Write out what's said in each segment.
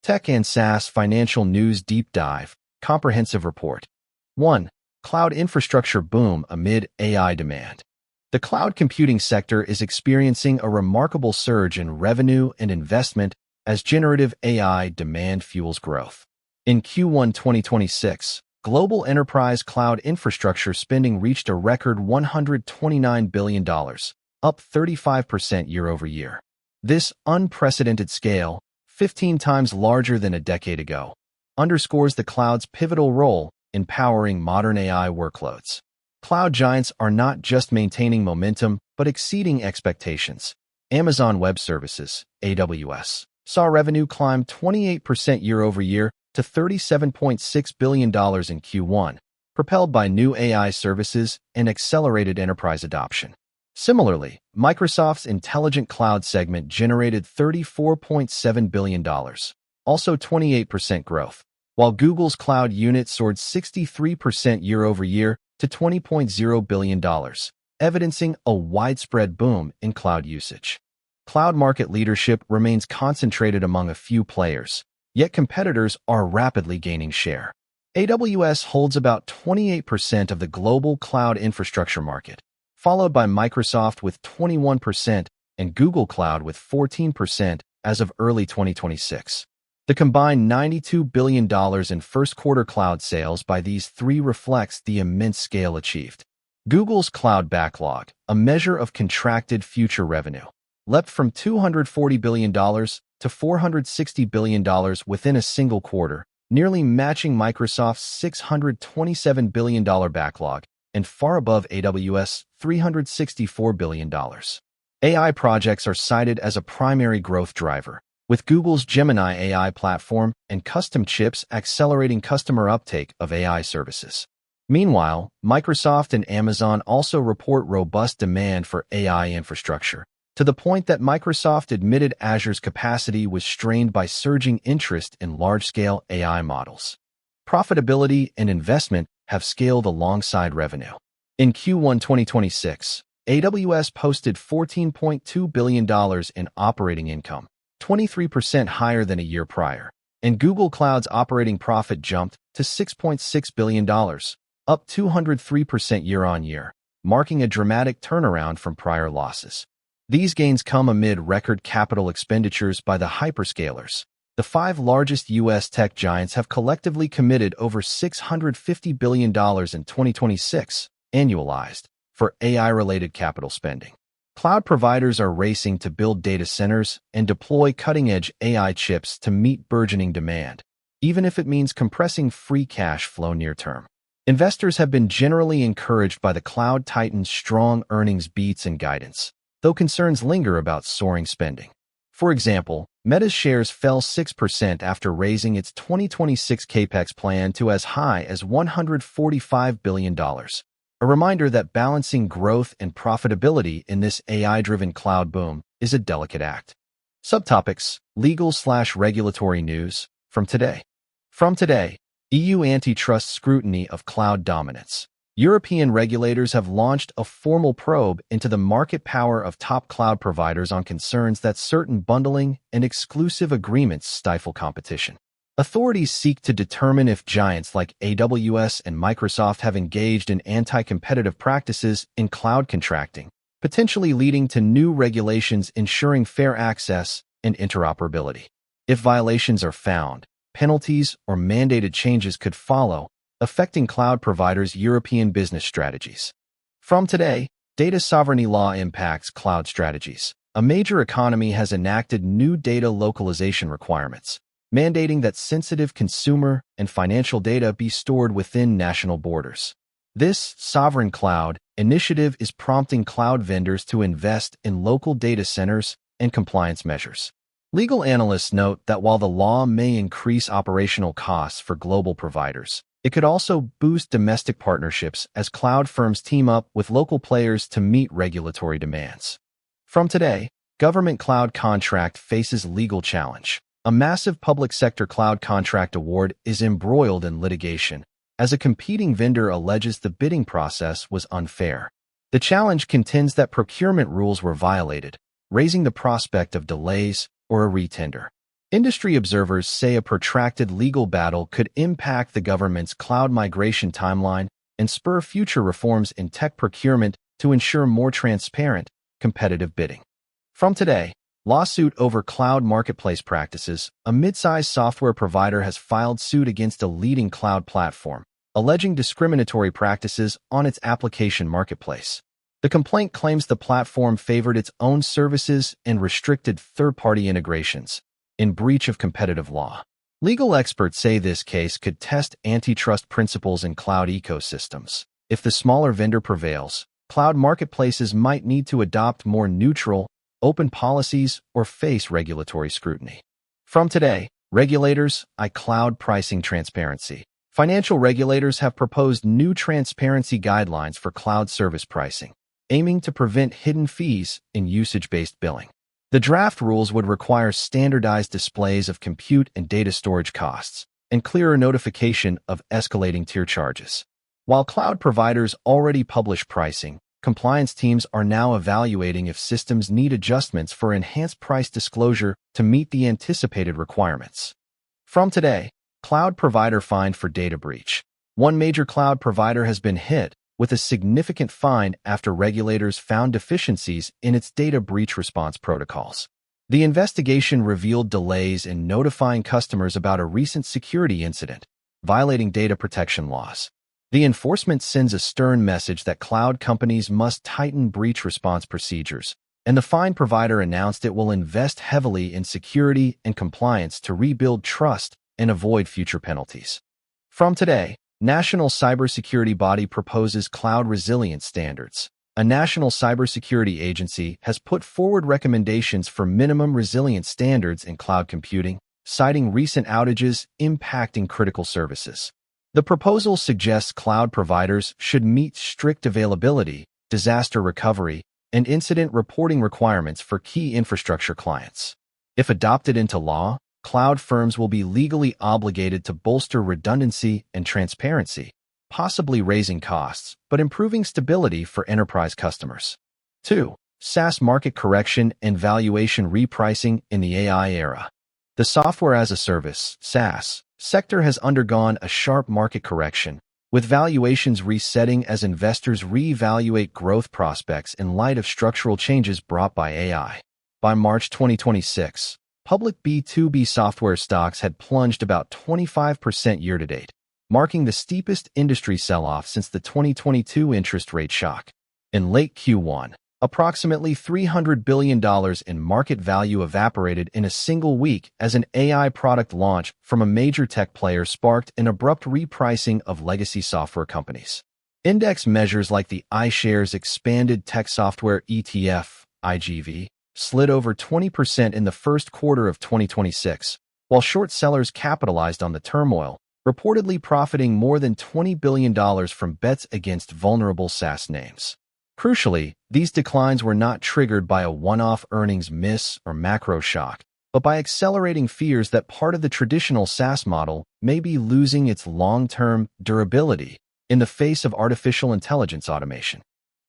Tech and SaaS Financial News Deep Dive, Comprehensive Report. 1. Cloud Infrastructure Boom Amid AI Demand. The cloud computing sector is experiencing a remarkable surge in revenue and investment as generative AI demand fuels growth. In Q1 2026, global enterprise cloud infrastructure spending reached a record $129 billion, up 35% year-over-year. This unprecedented scale, 15 times larger than a decade ago, underscores the cloud's pivotal role in powering modern AI workloads. Cloud giants are not just maintaining momentum, but exceeding expectations. Amazon Web Services, AWS, saw revenue climb 28% year-over-year to $37.6 billion in Q1, propelled by new AI services and accelerated enterprise adoption. Similarly, Microsoft's Intelligent Cloud segment generated $34.7 billion, also 28% growth, while Google's cloud unit soared 63% year-over-year to $20.0 billion, evidencing a widespread boom in cloud usage. Cloud market leadership remains concentrated among a few players, yet competitors are rapidly gaining share. AWS holds about 28% of the global cloud infrastructure market, followed by Microsoft with 21% and Google Cloud with 14% as of early 2026. The combined $92 billion in first-quarter cloud sales by these three reflects the immense scale achieved. Google's cloud backlog, a measure of contracted future revenue, leapt from $240 billion to $460 billion within a single quarter, nearly matching Microsoft's $627 billion backlog and far above AWS' $364 billion. AI projects are cited as a primary growth driver, with Google's Gemini AI platform and custom chips accelerating customer uptake of AI services. Meanwhile, Microsoft and Amazon also report robust demand for AI infrastructure, to the point that Microsoft admitted Azure's capacity was strained by surging interest in large-scale AI models. Profitability and investment have scaled alongside revenue. In Q1 2026, AWS posted $14.2 billion in operating income, 23% higher than a year prior, and Google Cloud's operating profit jumped to $6.6 billion, up 203% year-on-year, marking a dramatic turnaround from prior losses. These gains come amid record capital expenditures by the hyperscalers. The five largest U.S. tech giants have collectively committed over $650 billion in 2026, annualized, for AI-related capital spending. Cloud providers are racing to build data centers and deploy cutting-edge AI chips to meet burgeoning demand, even if it means compressing free cash flow near-term. Investors have been generally encouraged by the cloud titan's strong earnings beats and guidance, though concerns linger about soaring spending. For example, Meta's shares fell 6% after raising its 2026 capex plan to as high as $145 billion. A reminder that balancing growth and profitability in this AI-driven cloud boom is a delicate act. Subtopics: Legal/regulatory news from today. From today, EU antitrust scrutiny of cloud dominance. European regulators have launched a formal probe into the market power of top cloud providers on concerns that certain bundling and exclusive agreements stifle competition. Authorities seek to determine if giants like AWS and Microsoft have engaged in anti-competitive practices in cloud contracting, potentially leading to new regulations ensuring fair access and interoperability. If violations are found, penalties or mandated changes could follow, affecting cloud providers' European business strategies. From today, data sovereignty law impacts cloud strategies. A major economy has enacted new data localization requirements, mandating that sensitive consumer and financial data be stored within national borders. This sovereign cloud initiative is prompting cloud vendors to invest in local data centers and compliance measures. Legal analysts note that while the law may increase operational costs for global providers, it could also boost domestic partnerships as cloud firms team up with local players to meet regulatory demands. From today, government cloud contract faces legal challenge. A massive public sector cloud contract award is embroiled in litigation, as a competing vendor alleges the bidding process was unfair. The challenge contends that procurement rules were violated, raising the prospect of delays or a retender. Industry observers say a protracted legal battle could impact the government's cloud migration timeline and spur future reforms in tech procurement to ensure more transparent, competitive bidding. From today, lawsuit over cloud marketplace practices. A mid-sized software provider has filed suit against a leading cloud platform, alleging discriminatory practices on its application marketplace. The complaint claims the platform favored its own services and restricted third-party integrations, in breach of competitive law. Legal experts say this case could test antitrust principles in cloud ecosystems. If the smaller vendor prevails, cloud marketplaces might need to adopt more neutral, open policies or face regulatory scrutiny. From today, regulators, cloud pricing transparency. Financial regulators have proposed new transparency guidelines for cloud service pricing, aiming to prevent hidden fees in usage-based billing. The draft rules would require standardized displays of compute and data storage costs, and clearer notification of escalating tier charges. While cloud providers already publish pricing, compliance teams are now evaluating if systems need adjustments for enhanced price disclosure to meet the anticipated requirements. From today, cloud provider fined for data breach. One major cloud provider has been hit with a significant fine after regulators found deficiencies in its data breach response protocols. The investigation revealed delays in notifying customers about a recent security incident, violating data protection laws. The enforcement sends a stern message that cloud companies must tighten breach response procedures, and the fine provider announced it will invest heavily in security and compliance to rebuild trust and avoid future penalties. From today, National Cybersecurity Body proposes cloud resilience standards. A national cybersecurity agency has put forward recommendations for minimum resilience standards in cloud computing, citing recent outages impacting critical services. The proposal suggests cloud providers should meet strict availability, disaster recovery, and incident reporting requirements for key infrastructure clients. If adopted into law, cloud firms will be legally obligated to bolster redundancy and transparency, possibly raising costs, but improving stability for enterprise customers. 2. SaaS market correction and valuation repricing in the AI era. The software as a service, SaaS, sector has undergone a sharp market correction, with valuations resetting as investors reevaluate growth prospects in light of structural changes brought by AI. By March 2026, public B2B software stocks had plunged about 25% year-to-date, marking the steepest industry sell-off since the 2022 interest rate shock. In late Q1, approximately $300 billion in market value evaporated in a single week as an AI product launch from a major tech player sparked an abrupt repricing of legacy software companies. Index measures like the iShares Expanded Tech Software ETF, IGV, slid over 20% in the first quarter of 2026, while short sellers capitalized on the turmoil, reportedly profiting more than $20 billion from bets against vulnerable SaaS names. Crucially, these declines were not triggered by a one-off earnings miss or macro shock, but by accelerating fears that part of the traditional SaaS model may be losing its long-term durability in the face of artificial intelligence automation.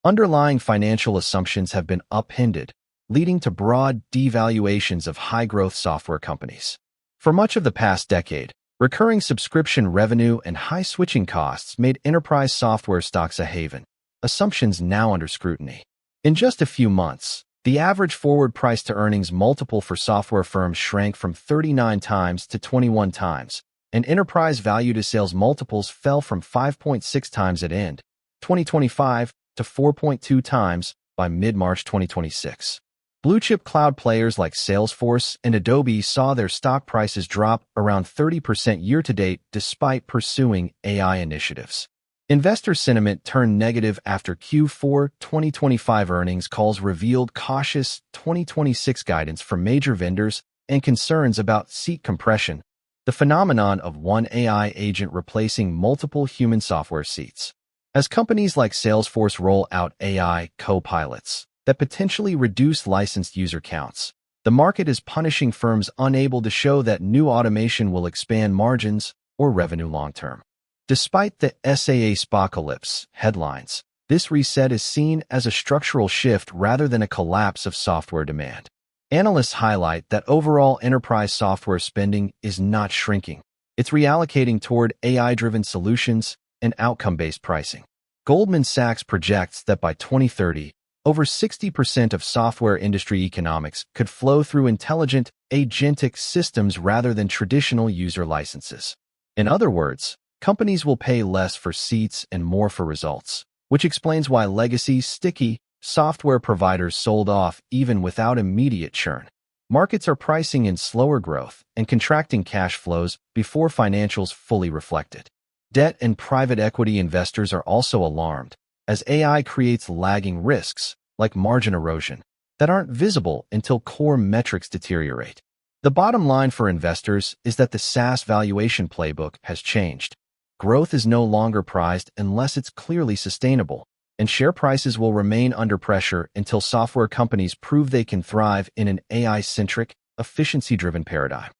Underlying financial assumptions have been upended, leading to broad devaluations of high-growth software companies. For much of the past decade, recurring subscription revenue and high switching costs made enterprise software stocks a haven, assumptions now under scrutiny. In just a few months, the average forward price-to-earnings multiple for software firms shrank from 39 times to 21 times, and enterprise value-to-sales multiples fell from 5.6 times at end 2025 to 4.2 times by mid-March 2026. Blue-chip cloud players like Salesforce and Adobe saw their stock prices drop around 30% year-to-date despite pursuing AI initiatives. Investor sentiment turned negative after Q4 2025 earnings calls revealed cautious 2026 guidance from major vendors and concerns about seat compression, the phenomenon of one AI agent replacing multiple human software seats. As companies like Salesforce roll out AI co-pilots that potentially reduce licensed user counts, the market is punishing firms unable to show that new automation will expand margins or revenue long-term. Despite the SaaS apocalypse headlines, this reset is seen as a structural shift rather than a collapse of software demand. Analysts highlight that overall enterprise software spending is not shrinking. It's reallocating toward AI-driven solutions and outcome-based pricing. Goldman Sachs projects that by 2030, over 60% of software industry economics could flow through intelligent, agentic systems rather than traditional user licenses. In other words, companies will pay less for seats and more for results, which explains why legacy, sticky software providers sold off even without immediate churn. Markets are pricing in slower growth and contracting cash flows before financials fully reflect it. Debt and private equity investors are also alarmed, as AI creates lagging risks, like margin erosion, that aren't visible until core metrics deteriorate. The bottom line for investors is that the SaaS valuation playbook has changed. Growth is no longer prized unless it's clearly sustainable, and share prices will remain under pressure until software companies prove they can thrive in an AI-centric, efficiency-driven paradigm.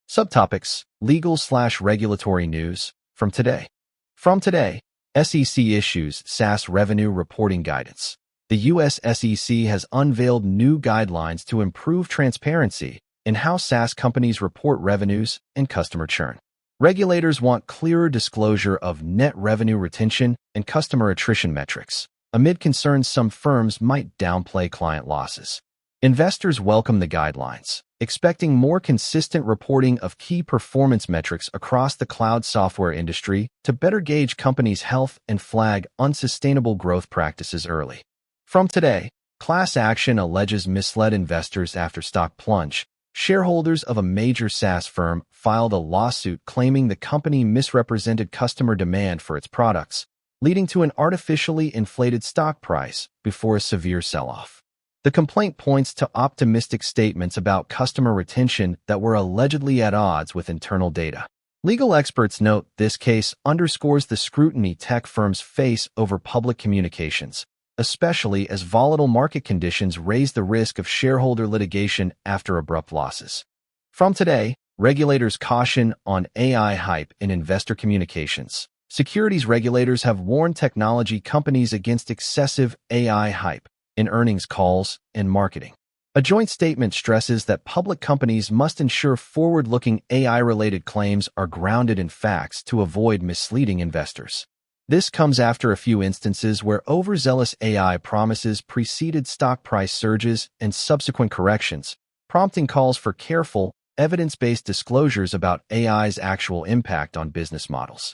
Subtopics: legal/regulatory news from today. From today, SEC issues SaaS revenue reporting guidance. The U.S. SEC has unveiled new guidelines to improve transparency in how SaaS companies report revenues and customer churn. Regulators want clearer disclosure of net revenue retention and customer attrition metrics, amid concerns some firms might downplay client losses. Investors welcome the guidelines, expecting more consistent reporting of key performance metrics across the cloud software industry to better gauge companies' health and flag unsustainable growth practices early. From today, class action alleges misled investors after stock plunge. Shareholders of a major SaaS firm filed a lawsuit claiming the company misrepresented customer demand for its products, leading to an artificially inflated stock price before a severe sell-off. The complaint points to optimistic statements about customer retention that were allegedly at odds with internal data. Legal experts note this case underscores the scrutiny tech firms face over public communications, especially as volatile market conditions raise the risk of shareholder litigation after abrupt losses. From today, regulators caution on AI hype in investor communications. Securities regulators have warned technology companies against excessive AI hype in earnings calls and marketing. A joint statement stresses that public companies must ensure forward-looking AI-related claims are grounded in facts to avoid misleading investors. This comes after a few instances where overzealous AI promises preceded stock price surges and subsequent corrections, prompting calls for careful, evidence-based disclosures about AI's actual impact on business models.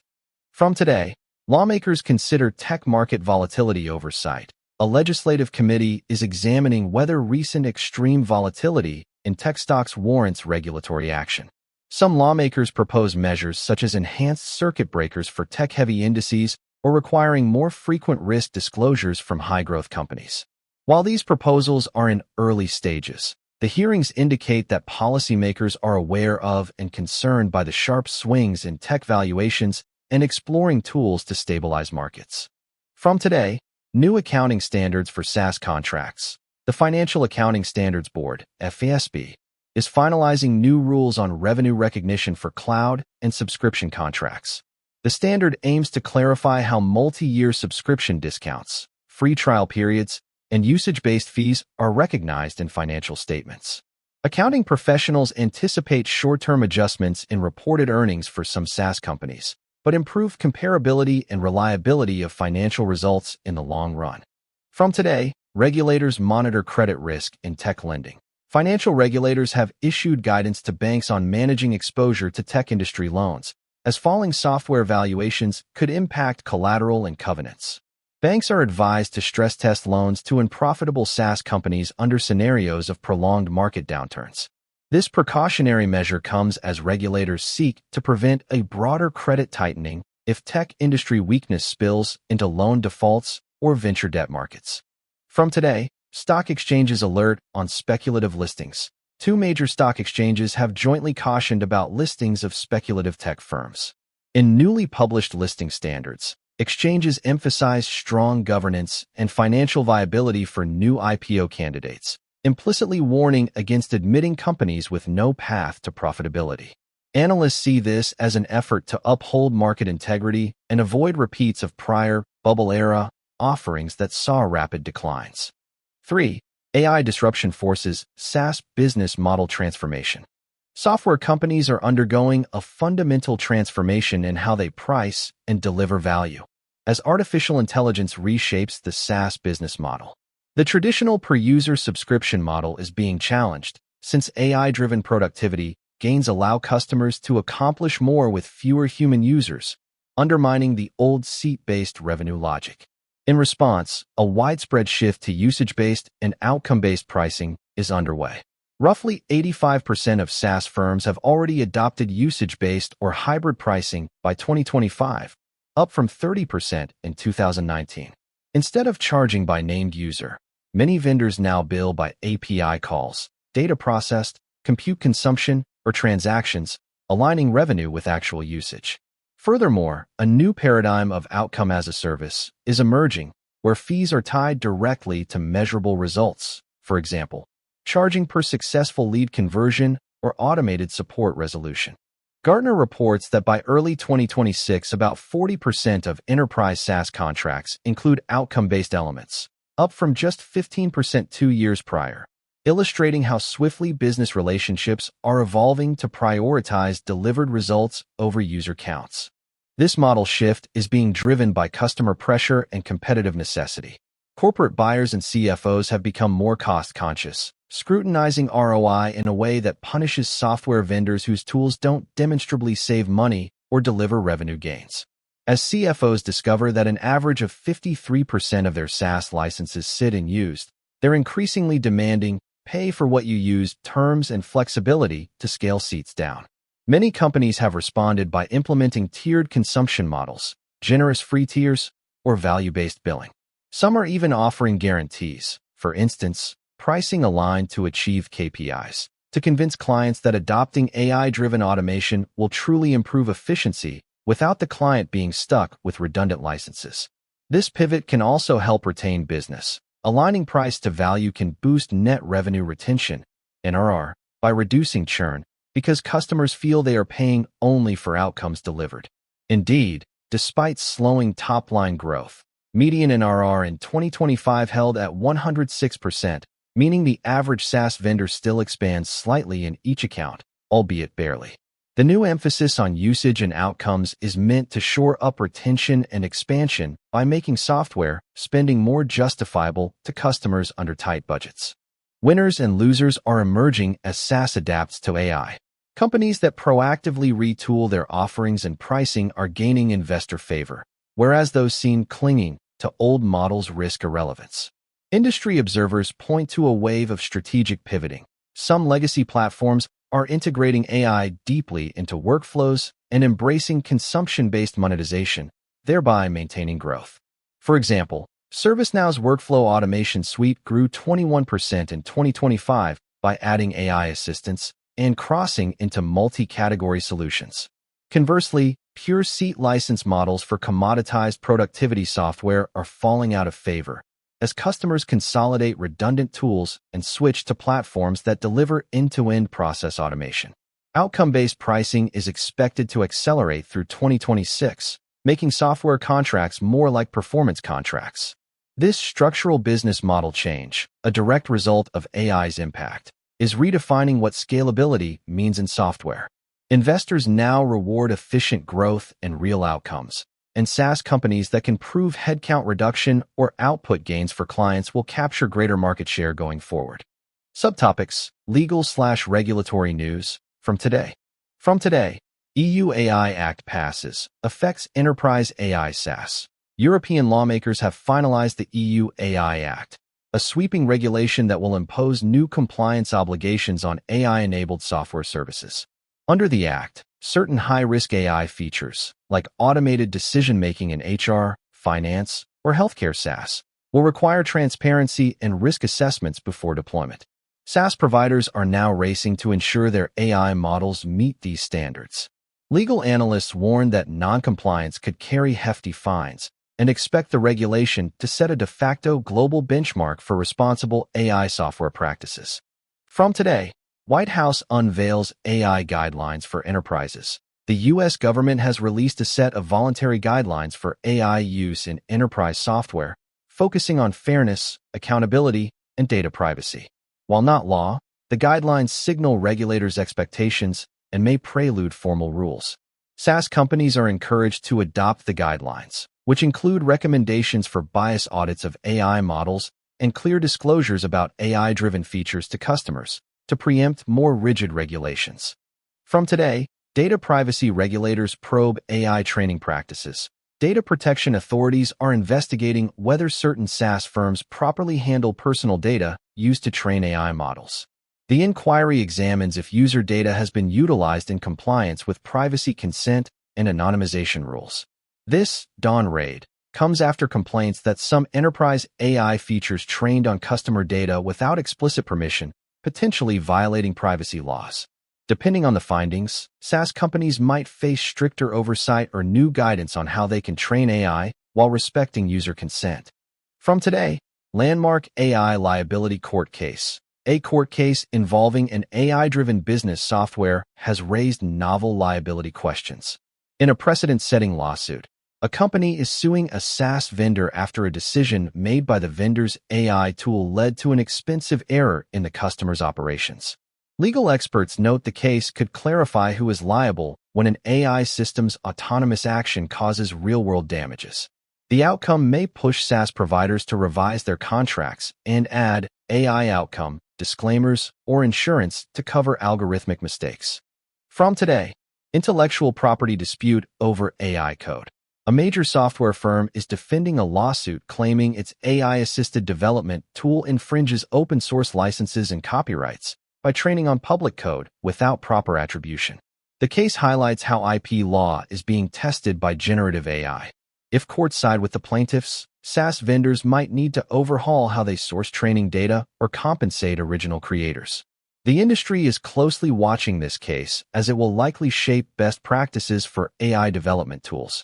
From today, lawmakers consider tech market volatility oversight. A legislative committee is examining whether recent extreme volatility in tech stocks warrants regulatory action. Some lawmakers propose measures such as enhanced circuit breakers for tech-heavy indices or requiring more frequent risk disclosures from high-growth companies. While these proposals are in early stages, the hearings indicate that policymakers are aware of and concerned by the sharp swings in tech valuations and exploring tools to stabilize markets. From today, new accounting standards for SaaS contracts. The Financial Accounting Standards Board, FASB, is finalizing new rules on revenue recognition for cloud and subscription contracts. The standard aims to clarify how multi-year subscription discounts, free trial periods, and usage-based fees are recognized in financial statements. Accounting professionals anticipate short-term adjustments in reported earnings for some SaaS companies, but improved comparability and reliability of financial results in the long run. From today, regulators monitor credit risk in tech lending. Financial regulators have issued guidance to banks on managing exposure to tech industry loans, as falling software valuations could impact collateral and covenants. Banks are advised to stress test loans to unprofitable SaaS companies under scenarios of prolonged market downturns. This precautionary measure comes as regulators seek to prevent a broader credit tightening if tech industry weakness spills into loan defaults or venture debt markets. From today, stock exchanges alert on speculative listings. Two major stock exchanges have jointly cautioned about listings of speculative tech firms. In newly published listing standards, exchanges emphasize strong governance and financial viability for new IPO candidates, implicitly warning against admitting companies with no path to profitability. Analysts see this as an effort to uphold market integrity and avoid repeats of prior, bubble-era offerings that saw rapid declines. 3. AI disruption forces SaaS business model transformation. Software companies are undergoing a fundamental transformation in how they price and deliver value, as artificial intelligence reshapes the SaaS business model. The traditional per-user subscription model is being challenged, since AI-driven productivity gains allow customers to accomplish more with fewer human users, undermining the old seat-based revenue logic. In response, a widespread shift to usage-based and outcome-based pricing is underway. Roughly 85% of SaaS firms have already adopted usage-based or hybrid pricing by 2025, up from 30% in 2019. Instead of charging by named user, many vendors now bill by API calls, data processed, compute consumption, or transactions, aligning revenue with actual usage. Furthermore, a new paradigm of outcome as a service is emerging, where fees are tied directly to measurable results, for example, charging per successful lead conversion or automated support resolution. Gartner reports that by early 2026, about 40% of enterprise SaaS contracts include outcome-based elements, up from just 15% 2 years prior, illustrating how swiftly business relationships are evolving to prioritize delivered results over user counts. This model shift is being driven by customer pressure and competitive necessity. Corporate buyers and CFOs have become more cost-conscious, scrutinizing ROI in a way that punishes software vendors whose tools don't demonstrably save money or deliver revenue gains. As CFOs discover that an average of 53% of their SaaS licenses sit unused, they're increasingly demanding pay for what you use terms and flexibility to scale seats down. Many companies have responded by implementing tiered consumption models, generous free tiers, or value-based billing. Some are even offering guarantees, for instance, pricing aligned to achieve KPIs, to convince clients that adopting AI-driven automation will truly improve efficiency without the client being stuck with redundant licenses. This pivot can also help retain business. Aligning price to value can boost net revenue retention, NRR, by reducing churn, because customers feel they are paying only for outcomes delivered. Indeed, despite slowing top-line growth, median NRR in 2025 held at 106%, meaning the average SaaS vendor still expands slightly in each account, albeit barely. The new emphasis on usage and outcomes is meant to shore up retention and expansion by making software spending more justifiable to customers under tight budgets. Winners and losers are emerging as SaaS adapts to AI. Companies that proactively retool their offerings and pricing are gaining investor favor, whereas those seen clinging to old models risk irrelevance. Industry observers point to a wave of strategic pivoting. Some legacy platforms are integrating AI deeply into workflows and embracing consumption-based monetization, thereby maintaining growth. For example, ServiceNow's workflow automation suite grew 21% in 2025 by adding AI assistants and crossing into multi-category solutions. Conversely, pure seat license models for commoditized productivity software are falling out of favor, as customers consolidate redundant tools and switch to platforms that deliver end-to-end process automation. Outcome-based pricing is expected to accelerate through 2026, making software contracts more like performance contracts. This structural business model change, a direct result of AI's impact, is redefining what scalability means in software. Investors now reward efficient growth and real outcomes, and SaaS companies that can prove headcount reduction or output gains for clients will capture greater market share going forward. Subtopics: legal/regulatory news from today. From today, EU AI Act passes, affects enterprise AI SaaS. European lawmakers have finalized the EU AI Act, a sweeping regulation that will impose new compliance obligations on AI-enabled software services. Under the Act, certain high-risk AI features, like automated decision-making in HR, finance, or healthcare SaaS, will require transparency and risk assessments before deployment. SaaS providers are now racing to ensure their AI models meet these standards. Legal analysts warn that non-compliance could carry hefty fines, and expect the regulation to set a de facto global benchmark for responsible AI software practices. From today, White House unveils AI guidelines for enterprises. The U.S. government has released a set of voluntary guidelines for AI use in enterprise software, focusing on fairness, accountability, and data privacy. While not law, the guidelines signal regulators' expectations and may prelude formal rules. SaaS companies are encouraged to adopt the guidelines, which include recommendations for bias audits of AI models and clear disclosures about AI-driven features to customers, to preempt more rigid regulations. From today, data privacy regulators probe AI training practices. Data protection authorities are investigating whether certain SaaS firms properly handle personal data used to train AI models. The inquiry examines if user data has been utilized in compliance with privacy consent and anonymization rules. This dawn raid comes after complaints that some enterprise AI features trained on customer data without explicit permission, potentially violating privacy laws. Depending on the findings, SaaS companies might face stricter oversight or new guidance on how they can train AI while respecting user consent. From today, landmark AI liability court case. A court case involving an AI-driven business software has raised novel liability questions. In a precedent-setting lawsuit, a company is suing a SaaS vendor after a decision made by the vendor's AI tool led to an expensive error in the customer's operations. Legal experts note the case could clarify who is liable when an AI system's autonomous action causes real-world damages. The outcome may push SaaS providers to revise their contracts and add AI outcome, disclaimers, or insurance to cover algorithmic mistakes. From today, intellectual property dispute over AI code. A major software firm is defending a lawsuit claiming its AI-assisted development tool infringes open-source licenses and copyrights by training on public code without proper attribution. The case highlights how IP law is being tested by generative AI. If courts side with the plaintiffs, SaaS vendors might need to overhaul how they source training data or compensate original creators. The industry is closely watching this case as it will likely shape best practices for AI development tools.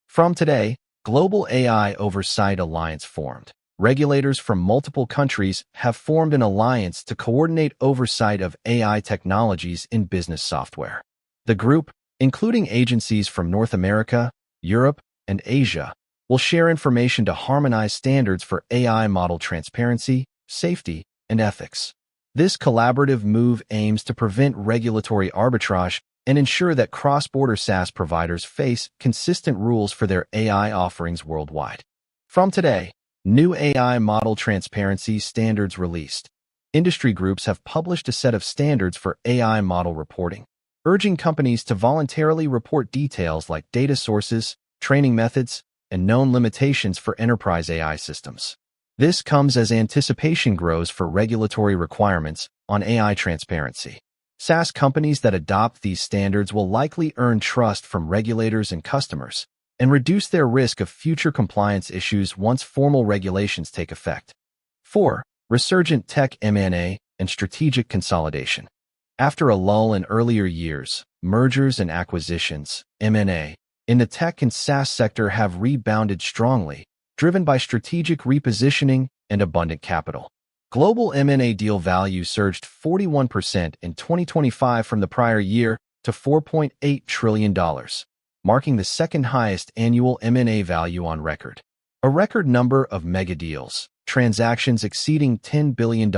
From today, Global AI Oversight Alliance formed. Regulators from multiple countries have formed an alliance to coordinate oversight of AI technologies in business software. The group, including agencies from North America, Europe, and Asia, will share information to harmonize standards for AI model transparency, safety, and ethics. This collaborative move aims to prevent regulatory arbitrage and ensure that cross-border SaaS providers face consistent rules for their AI offerings worldwide. From today, new AI model transparency standards released. Industry groups have published a set of standards for AI model reporting, urging companies to voluntarily report details like data sources, training methods, and known limitations for enterprise AI systems. This comes as anticipation grows for regulatory requirements on AI transparency. SaaS companies that adopt these standards will likely earn trust from regulators and customers and reduce their risk of future compliance issues once formal regulations take effect. 4. Resurgent tech M&A and strategic consolidation. After a lull in earlier years, mergers and acquisitions, M&A, in the tech and SaaS sector have rebounded strongly, driven by strategic repositioning and abundant capital. Global M&A deal value surged 41% in 2025 from the prior year to $4.8 trillion, marking the second highest annual M&A value on record. A record number of mega deals, transactions exceeding $10 billion,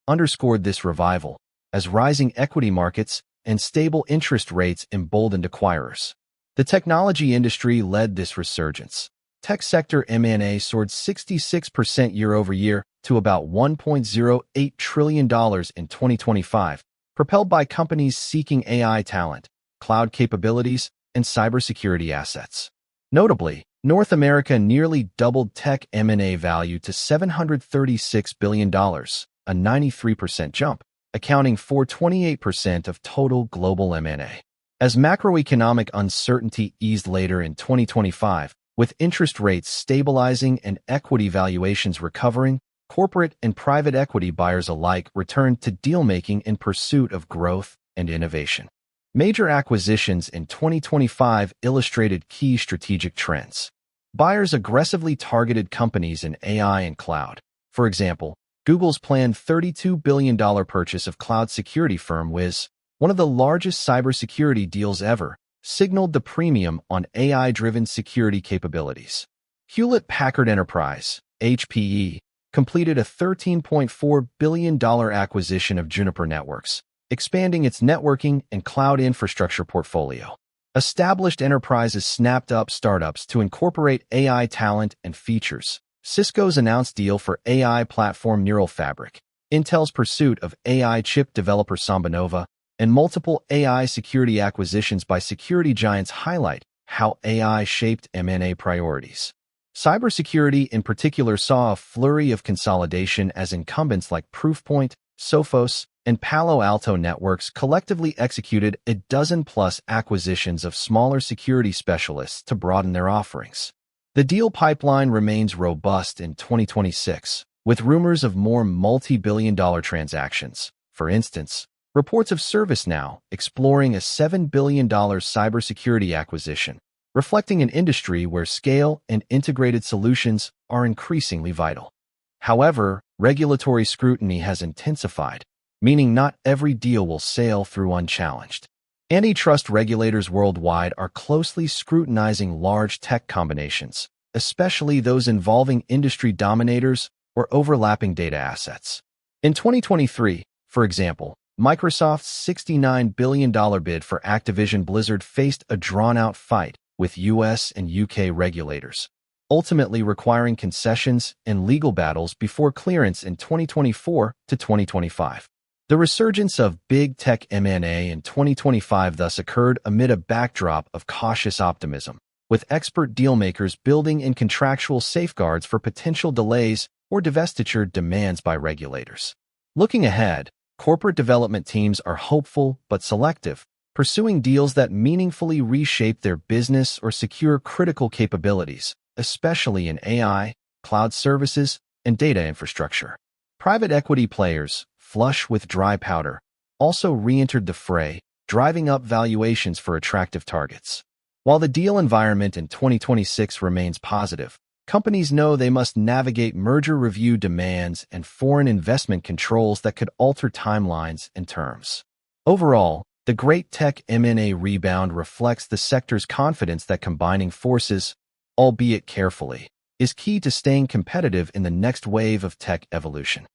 underscored this revival, as rising equity markets and stable interest rates emboldened acquirers. The technology industry led this resurgence. Tech sector M&A soared 66% year-over-year to about $1.08 trillion in 2025, propelled by companies seeking AI talent, cloud capabilities, and cybersecurity assets. Notably, North America nearly doubled tech M&A value to $736 billion, a 93% jump, accounting for 28% of total global M&A. As macroeconomic uncertainty eased later in 2025, with interest rates stabilizing and equity valuations recovering, corporate and private equity buyers alike returned to deal-making in pursuit of growth and innovation. Major acquisitions in 2025 illustrated key strategic trends. Buyers aggressively targeted companies in AI and cloud. For example, Google's planned $32 billion purchase of cloud security firm Wiz, one of the largest cybersecurity deals ever, signaled the premium on AI-driven security capabilities. Hewlett-Packard Enterprise, HPE, completed a $13.4 billion acquisition of Juniper Networks, expanding its networking and cloud infrastructure portfolio. Established enterprises snapped up startups to incorporate AI talent and features. Cisco's announced deal for AI platform Neural Fabric, Intel's pursuit of AI chip developer SambaNova, and multiple AI security acquisitions by security giants highlight how AI shaped M&A priorities. Cybersecurity in particular saw a flurry of consolidation as incumbents like Proofpoint, Sophos, and Palo Alto Networks collectively executed a dozen-plus acquisitions of smaller security specialists to broaden their offerings. The deal pipeline remains robust in 2026, with rumors of more multi-billion-dollar transactions. For instance, reports of ServiceNow exploring a $7 billion cybersecurity acquisition, reflecting an industry where scale and integrated solutions are increasingly vital. However, regulatory scrutiny has intensified, meaning not every deal will sail through unchallenged. Antitrust regulators worldwide are closely scrutinizing large tech combinations, especially those involving industry dominators or overlapping data assets. In 2023, for example, Microsoft's $69 billion bid for Activision Blizzard faced a drawn-out fight with US and UK regulators, ultimately requiring concessions and legal battles before clearance in 2024 to 2025. The resurgence of big tech M&A in 2025 thus occurred amid a backdrop of cautious optimism, with expert dealmakers building in contractual safeguards for potential delays or divestiture demands by regulators. Looking ahead, corporate development teams are hopeful but selective, pursuing deals that meaningfully reshape their business or secure critical capabilities, especially in AI, cloud services, and data infrastructure. Private equity players, flush with dry powder, also re-entered the fray, driving up valuations for attractive targets. While the deal environment in 2026 remains positive, companies know they must navigate merger review demands and foreign investment controls that could alter timelines and terms. Overall, the great tech M&A rebound reflects the sector's confidence that combining forces, albeit carefully, is key to staying competitive in the next wave of tech evolution.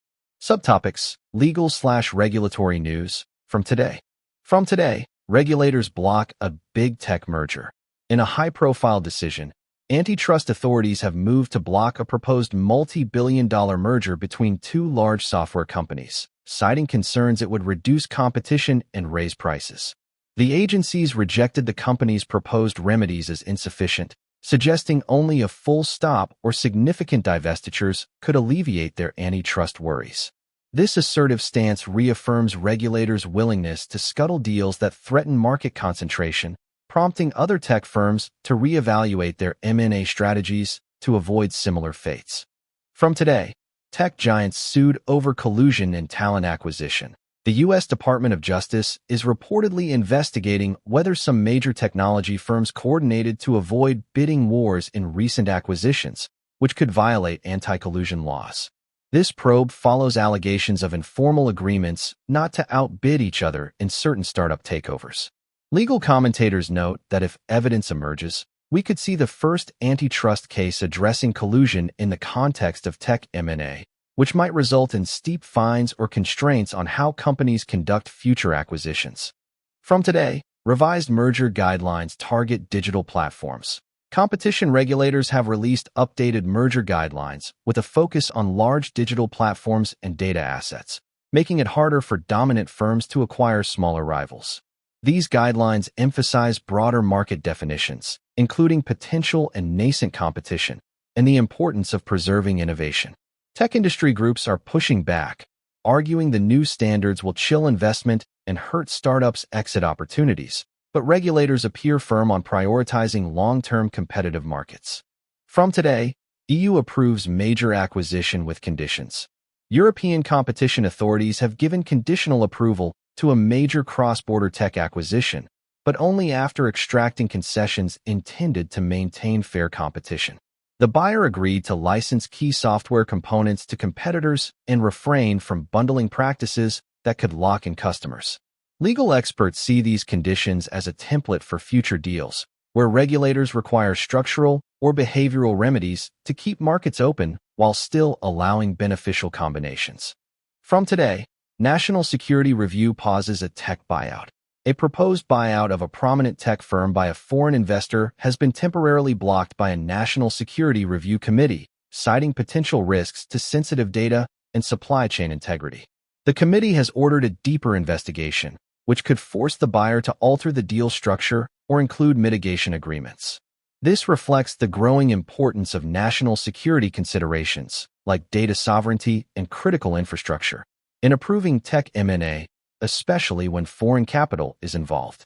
Subtopics: legal/regulatory news from today. From today, regulators block a big tech merger. In a high-profile decision, antitrust authorities have moved to block a proposed multi-billion-dollar merger between two large software companies, citing concerns it would reduce competition and raise prices. The agencies rejected the company's proposed remedies as insufficient, suggesting only a full stop or significant divestitures could alleviate their antitrust worries. This assertive stance reaffirms regulators' willingness to scuttle deals that threaten market concentration, prompting other tech firms to reevaluate their M&A strategies to avoid similar fates. From today, tech giants sued over collusion in talent acquisition. The U.S. Department of Justice is reportedly investigating whether some major technology firms coordinated to avoid bidding wars in recent acquisitions, which could violate anti-collusion laws. This probe follows allegations of informal agreements not to outbid each other in certain startup takeovers. Legal commentators note that if evidence emerges, we could see the first antitrust case addressing collusion in the context of tech M&A, which might result in steep fines or constraints on how companies conduct future acquisitions. From today, revised merger guidelines target digital platforms. Competition regulators have released updated merger guidelines with a focus on large digital platforms and data assets, making it harder for dominant firms to acquire smaller rivals. These guidelines emphasize broader market definitions, including potential and nascent competition, and the importance of preserving innovation. Tech industry groups are pushing back, arguing the new standards will chill investment and hurt startups' exit opportunities, but regulators appear firm on prioritizing long-term competitive markets. From today, EU approves major acquisition with conditions. European competition authorities have given conditional approval to a major cross-border tech acquisition, but only after extracting concessions intended to maintain fair competition. The buyer agreed to license key software components to competitors and refrain from bundling practices that could lock in customers. Legal experts see these conditions as a template for future deals, where regulators require structural or behavioral remedies to keep markets open while still allowing beneficial combinations. From today, National Security Review pauses a tech buyout. A proposed buyout of a prominent tech firm by a foreign investor has been temporarily blocked by a National Security Review Committee, citing potential risks to sensitive data and supply chain integrity. The committee has ordered a deeper investigation, which could force the buyer to alter the deal structure or include mitigation agreements. This reflects the growing importance of national security considerations, like data sovereignty and critical infrastructure, in approving tech M&A, especially when foreign capital is involved.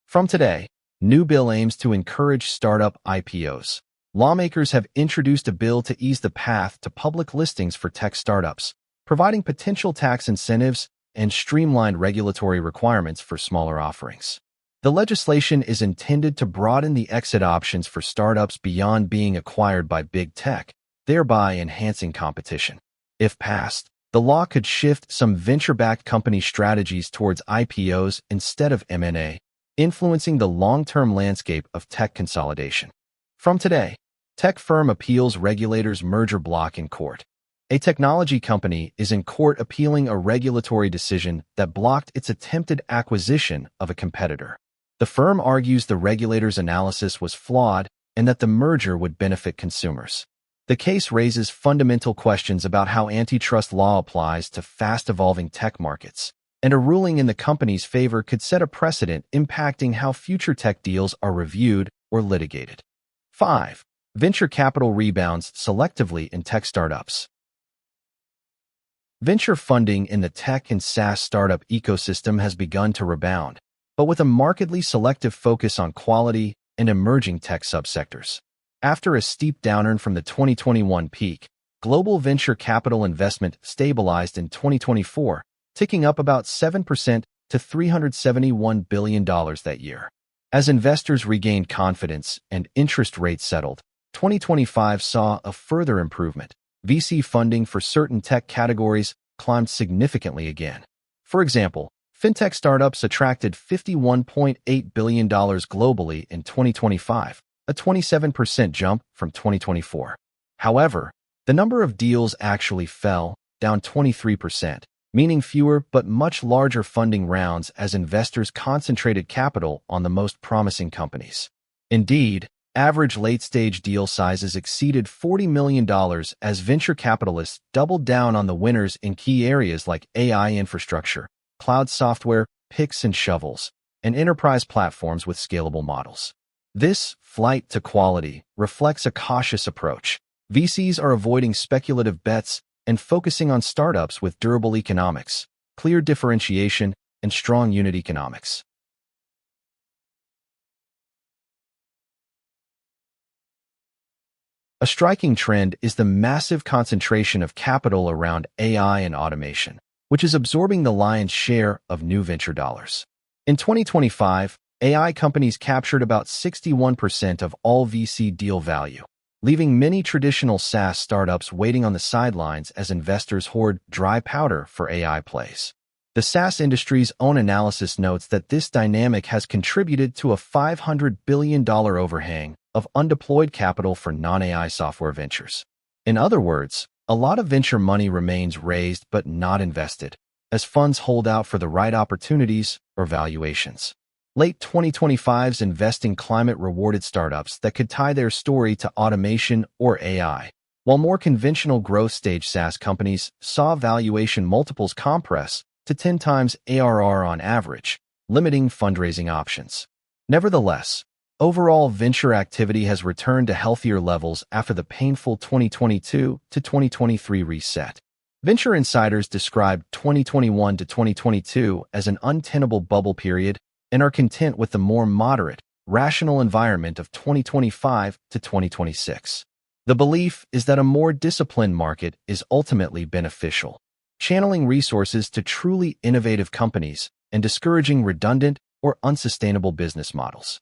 From today, new bill aims to encourage startup IPOs. Lawmakers have introduced a bill to ease the path to public listings for tech startups, providing potential tax incentives and streamlined regulatory requirements for smaller offerings. The legislation is intended to broaden the exit options for startups beyond being acquired by big tech, thereby enhancing competition. If passed, the law could shift some venture-backed company strategies towards IPOs instead of M&A, influencing the long-term landscape of tech consolidation. From today, tech firm appeals regulators' merger block in court. A technology company is in court appealing a regulatory decision that blocked its attempted acquisition of a competitor. The firm argues the regulator's analysis was flawed and that the merger would benefit consumers. The case raises fundamental questions about how antitrust law applies to fast-evolving tech markets, and a ruling in the company's favor could set a precedent impacting how future tech deals are reviewed or litigated. 5. Venture capital rebounds selectively in tech startups. Venture funding in the tech and SaaS startup ecosystem has begun to rebound, but with a markedly selective focus on quality and emerging tech subsectors. After a steep downturn from the 2021 peak, global venture capital investment stabilized in 2024, ticking up about 7% to $371 billion that year. As investors regained confidence and interest rates settled, 2025 saw a further improvement. VC funding for certain tech categories climbed significantly again. For example, fintech startups attracted $51.8 billion globally in 2025, a 27% jump from 2024. However, the number of deals actually fell, down 23%, meaning fewer but much larger funding rounds as investors concentrated capital on the most promising companies. Indeed, average late-stage deal sizes exceeded $40 million as venture capitalists doubled down on the winners in key areas like AI infrastructure, cloud software, picks and shovels, and enterprise platforms with scalable models. This flight to quality reflects a cautious approach. VCs are avoiding speculative bets and focusing on startups with durable economics, clear differentiation, and strong unit economics. A striking trend is the massive concentration of capital around AI and automation, which is absorbing the lion's share of new venture dollars. In 2025, AI companies captured about 61% of all VC deal value, leaving many traditional SaaS startups waiting on the sidelines as investors hoard dry powder for AI plays. The SaaS industry's own analysis notes that this dynamic has contributed to a $500 billion overhang of undeployed capital for non-AI software ventures. In other words, a lot of venture money remains raised but not invested, as funds hold out for the right opportunities or valuations. Late 2025's investing climate rewarded startups that could tie their story to automation or AI, while more conventional growth stage SaaS companies saw valuation multiples compress to 10 times ARR on average, limiting fundraising options. Nevertheless, overall venture activity has returned to healthier levels after the painful 2022 to 2023 reset. Venture insiders describe 2021 to 2022 as an untenable bubble period and are content with the more moderate, rational environment of 2025 to 2026. The belief is that a more disciplined market is ultimately beneficial, channeling resources to truly innovative companies and discouraging redundant or unsustainable business models.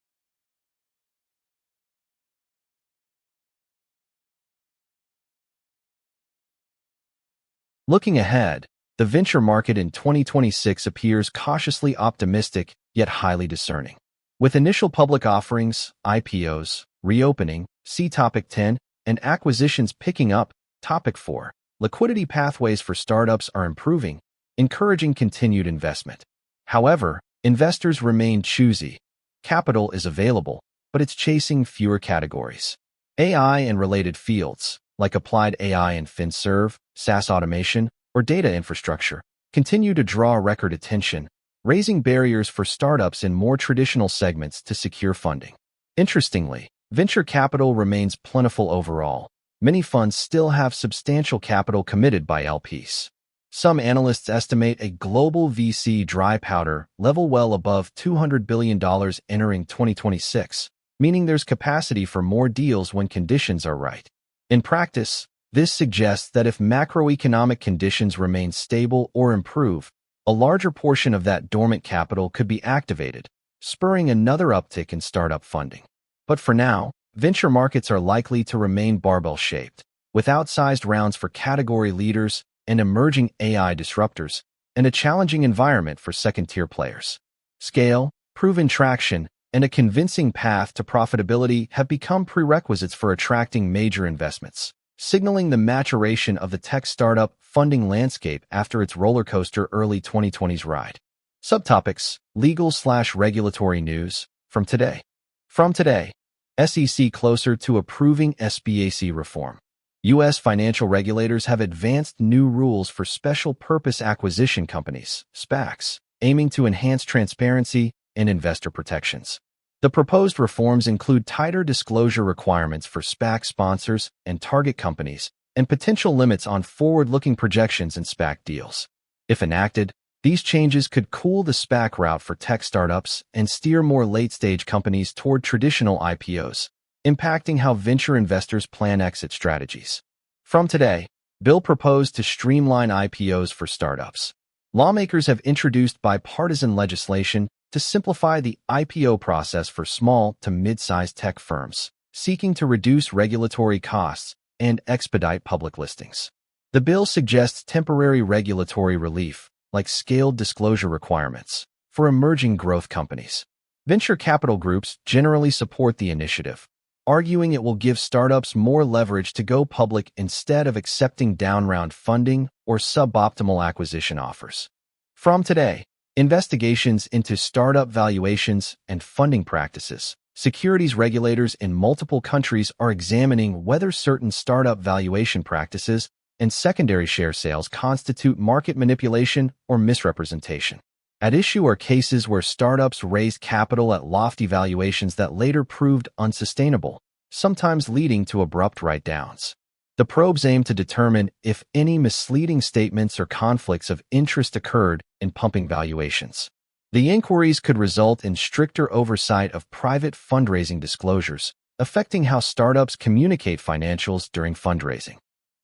Looking ahead, the venture market in 2026 appears cautiously optimistic yet highly discerning. With initial public offerings, IPOs, reopening, See Topic 10, and acquisitions picking up. Topic 4. Liquidity pathways for startups are improving, encouraging continued investment. However, investors remain choosy. Capital is available, but it's chasing fewer categories. AI and related fields, like applied AI and FinServe, SaaS automation, or data infrastructure, continue to draw record attention, raising barriers for startups in more traditional segments to secure funding. Interestingly, venture capital remains plentiful overall. Many funds still have substantial capital committed by LPs. Some analysts estimate a global VC dry powder level well above $200 billion entering 2026, meaning there's capacity for more deals when conditions are right. In practice, this suggests that if macroeconomic conditions remain stable or improve, a larger portion of that dormant capital could be activated, spurring another uptick in startup funding. But for now, venture markets are likely to remain barbell-shaped, with outsized rounds for category leaders and emerging AI disruptors, and a challenging environment for second-tier players. Scale, proven traction, and a convincing path to profitability have become prerequisites for attracting major investments, signaling the maturation of the tech startup funding landscape after its rollercoaster early 2020s ride. Subtopics: Legal/regulatory news from today. From today, SEC closer to approving SBAC reform. U.S. financial regulators have advanced new rules for special purpose acquisition companies, SPACs, aiming to enhance transparency and investor protections. The proposed reforms include tighter disclosure requirements for SPAC sponsors and target companies, and potential limits on forward-looking projections in SPAC deals. If enacted, these changes could cool the SPAC route for tech startups and steer more late-stage companies toward traditional IPOs, impacting how venture investors plan exit strategies. From today, bill proposed to streamline IPOs for startups. Lawmakers have introduced bipartisan legislation to simplify the IPO process for small to mid-sized tech firms, seeking to reduce regulatory costs and expedite public listings. The bill suggests temporary regulatory relief, like scaled disclosure requirements, for emerging growth companies. Venture capital groups generally support the initiative, arguing it will give startups more leverage to go public instead of accepting down-round funding or suboptimal acquisition offers. From today, investigations into startup valuations and funding practices. Securities regulators in multiple countries are examining whether certain startup valuation practices and secondary share sales constitute market manipulation or misrepresentation. At issue are cases where startups raised capital at lofty valuations that later proved unsustainable, sometimes leading to abrupt write-downs. The probes aim to determine if any misleading statements or conflicts of interest occurred in pumping valuations. The inquiries could result in stricter oversight of private fundraising disclosures, affecting how startups communicate financials during fundraising.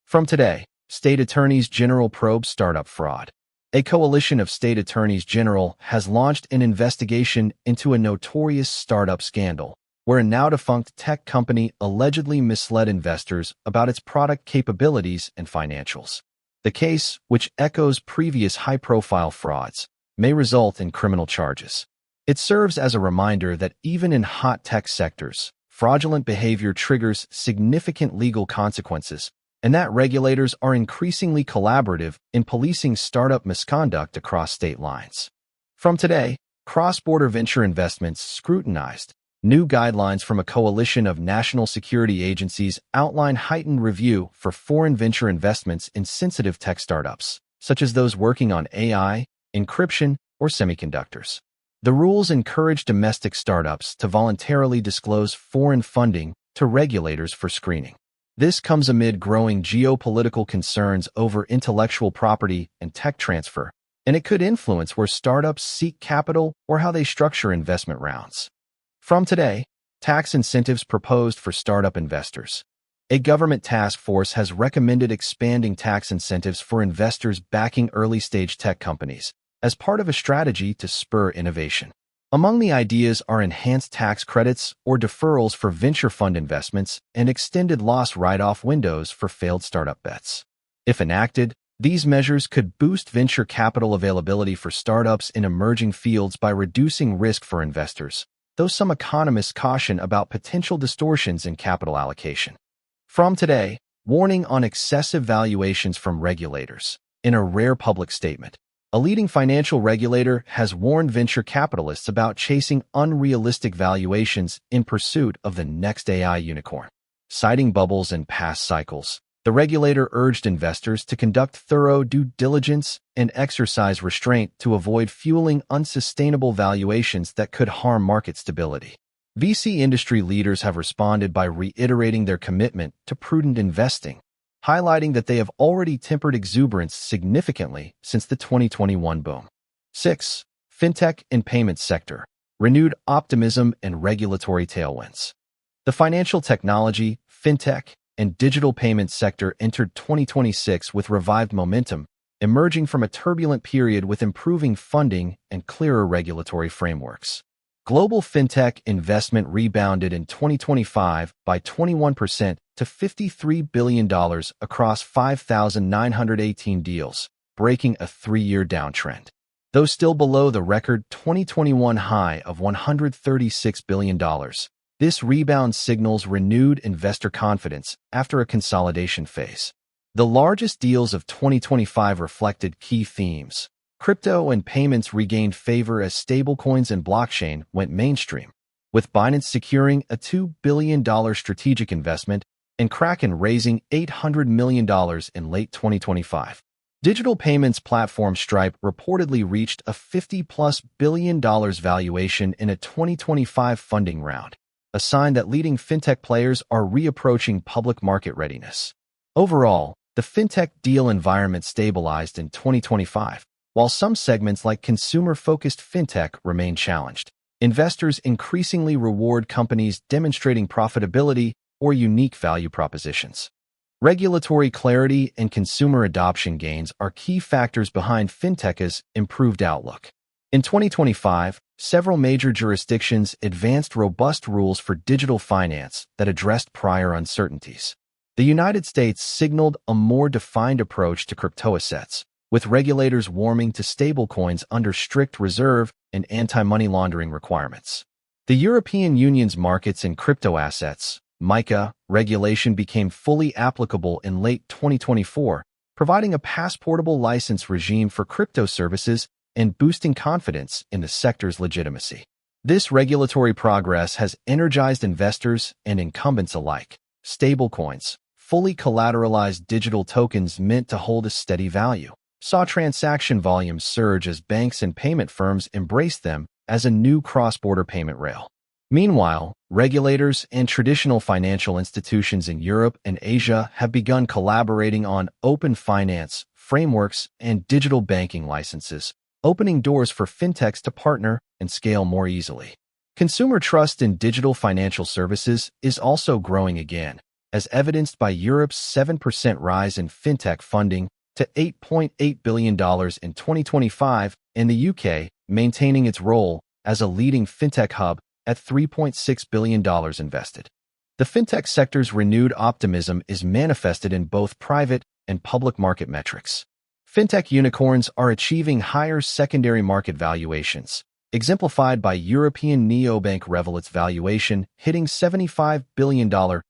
From today, state attorneys general probe startup fraud. A coalition of state attorneys general has launched an investigation into a notorious startup scandal, where a now-defunct tech company allegedly misled investors about its product capabilities and financials. The case, which echoes previous high-profile frauds, may result in criminal charges. It serves as a reminder that even in hot tech sectors, fraudulent behavior triggers significant legal consequences, and that regulators are increasingly collaborative in policing startup misconduct across state lines. From today, cross-border venture investments scrutinized. New guidelines from a coalition of national security agencies outline heightened review for foreign venture investments in sensitive tech startups, such as those working on AI, encryption, or semiconductors. The rules encourage domestic startups to voluntarily disclose foreign funding to regulators for screening. This comes amid growing geopolitical concerns over intellectual property and tech transfer, and it could influence where startups seek capital or how they structure investment rounds. From today, tax incentives proposed for startup investors. A government task force has recommended expanding tax incentives for investors backing early-stage tech companies as part of a strategy to spur innovation. Among the ideas are enhanced tax credits or deferrals for venture fund investments and extended loss write-off windows for failed startup bets. If enacted, these measures could boost venture capital availability for startups in emerging fields by reducing risk for investors, though some economists caution about potential distortions in capital allocation. From today, warning on excessive valuations from regulators. In a rare public statement, a leading financial regulator has warned venture capitalists about chasing unrealistic valuations in pursuit of the next AI unicorn. Citing bubbles and past cycles, the regulator urged investors to conduct thorough due diligence and exercise restraint to avoid fueling unsustainable valuations that could harm market stability. VC industry leaders have responded by reiterating their commitment to prudent investing, highlighting that they have already tempered exuberance significantly since the 2021 boom. 6. Fintech and payments sector. Renewed optimism and regulatory tailwinds. The financial technology, fintech, and digital payments sector entered 2026 with revived momentum, emerging from a turbulent period with improving funding and clearer regulatory frameworks. Global fintech investment rebounded in 2025 by 21% to $53 billion across 5,918 deals, breaking a three-year downtrend. Though still below the record 2021 high of $136 billion, this rebound signals renewed investor confidence after a consolidation phase. The largest deals of 2025 reflected key themes. Crypto and payments regained favor as stablecoins and blockchain went mainstream, with Binance securing a $2 billion strategic investment and Kraken raising $800 million in late 2025. Digital payments platform Stripe reportedly reached a $50+ billion valuation in a 2025 funding round, a sign that leading fintech players are reapproaching public market readiness. Overall, the fintech deal environment stabilized in 2025. While some segments like consumer-focused fintech remain challenged, investors increasingly reward companies demonstrating profitability or unique value propositions. Regulatory clarity and consumer adoption gains are key factors behind fintech's improved outlook. In 2025, several major jurisdictions advanced robust rules for digital finance that addressed prior uncertainties. The United States signaled a more defined approach to cryptoassets, with regulators warming to stablecoins under strict reserve and anti-money laundering requirements. The European Union's markets in crypto assets, MiCA, regulation became fully applicable in late 2024, providing a passportable license regime for crypto services and boosting confidence in the sector's legitimacy. This regulatory progress has energized investors and incumbents alike. Stablecoins, fully collateralized digital tokens meant to hold a steady value, saw transaction volumes surge as banks and payment firms embraced them as a new cross-border payment rail. Meanwhile, regulators and traditional financial institutions in Europe and Asia have begun collaborating on open finance frameworks and digital banking licenses, opening doors for fintechs to partner and scale more easily. Consumer trust in digital financial services is also growing again, as evidenced by Europe's 7% rise in fintech funding to $8.8 billion in 2025, and the UK maintaining its role as a leading fintech hub at $3.6 billion invested. The fintech sector's renewed optimism is manifested in both private and public market metrics. Fintech unicorns are achieving higher secondary market valuations, exemplified by European neobank Revolut's valuation hitting $75 billion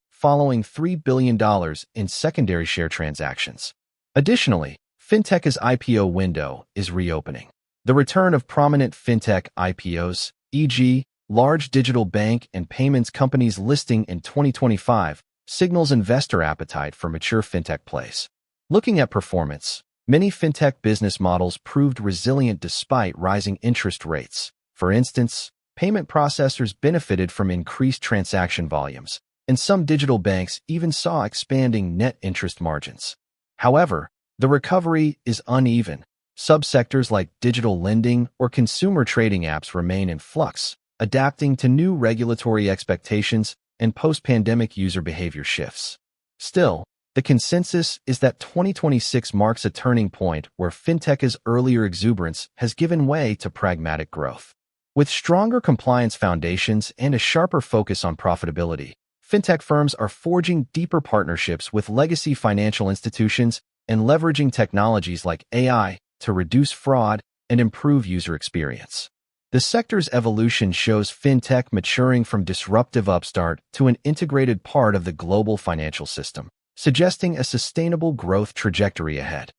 following $3 billion in secondary share transactions. Additionally, fintech's IPO window is reopening. The return of prominent fintech IPOs, e.g., large digital bank and payments companies listing in 2025, signals investor appetite for mature fintech plays. Looking at performance, many fintech business models proved resilient despite rising interest rates. For instance, payment processors benefited from increased transaction volumes, and some digital banks even saw expanding net interest margins. However, the recovery is uneven. Subsectors like digital lending or consumer trading apps remain in flux, adapting to new regulatory expectations and post-pandemic user behavior shifts. Still, the consensus is that 2026 marks a turning point where fintech's earlier exuberance has given way to pragmatic growth. With stronger compliance foundations and a sharper focus on profitability, fintech firms are forging deeper partnerships with legacy financial institutions and leveraging technologies like AI to reduce fraud and improve user experience. The sector's evolution shows fintech maturing from disruptive upstart to an integrated part of the global financial system, suggesting a sustainable growth trajectory ahead.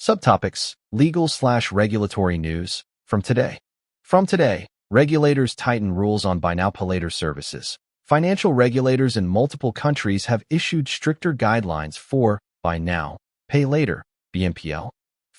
Subtopics: legal/regulatory news from today. From today, regulators tighten rules on buy now pay later services. Financial regulators in multiple countries have issued stricter guidelines for buy now, pay later (BNPL)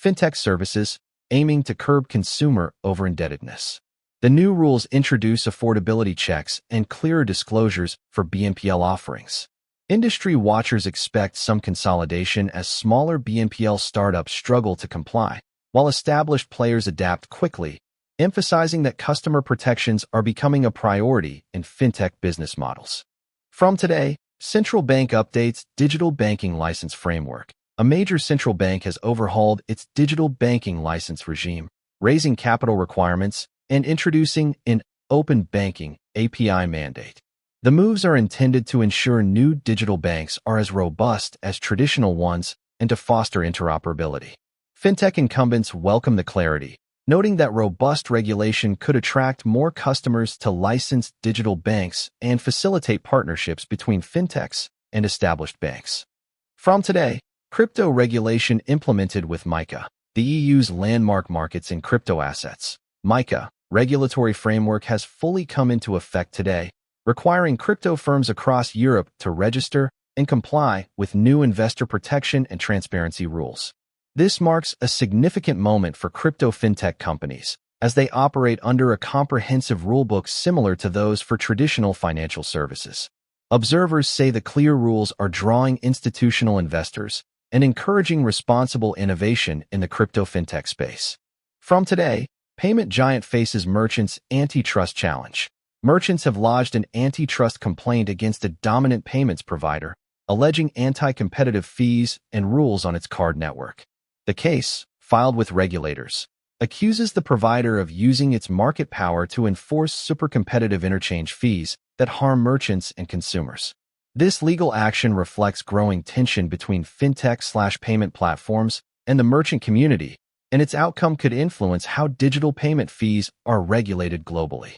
fintech services, aiming to curb consumer over-indebtedness. The new rules introduce affordability checks and clearer disclosures for BNPL offerings. Industry watchers expect some consolidation as smaller BNPL startups struggle to comply, while established players adapt quickly, emphasizing that customer protections are becoming a priority in fintech business models. From today, central bank updates digital banking license framework. A major central bank has overhauled its digital banking license regime, raising capital requirements and introducing an open banking API mandate. The moves are intended to ensure new digital banks are as robust as traditional ones and to foster interoperability. Fintech incumbents welcome the clarity, noting that robust regulation could attract more customers to licensed digital banks and facilitate partnerships between fintechs and established banks. From today, crypto regulation implemented with MiCA, the EU's landmark markets in crypto assets. MiCA regulatory framework has fully come into effect today, requiring crypto firms across Europe to register and comply with new investor protection and transparency rules. This marks a significant moment for crypto fintech companies, as they operate under a comprehensive rulebook similar to those for traditional financial services. Observers say the clear rules are drawing institutional investors and encouraging responsible innovation in the crypto fintech space. From today, payment giant faces merchants' antitrust challenge. Merchants have lodged an antitrust complaint against a dominant payments provider, alleging anti-competitive fees and rules on its card network. The case, filed with regulators, accuses the provider of using its market power to enforce super-competitive interchange fees that harm merchants and consumers. This legal action reflects growing tension between fintech/payment platforms and the merchant community, and its outcome could influence how digital payment fees are regulated globally.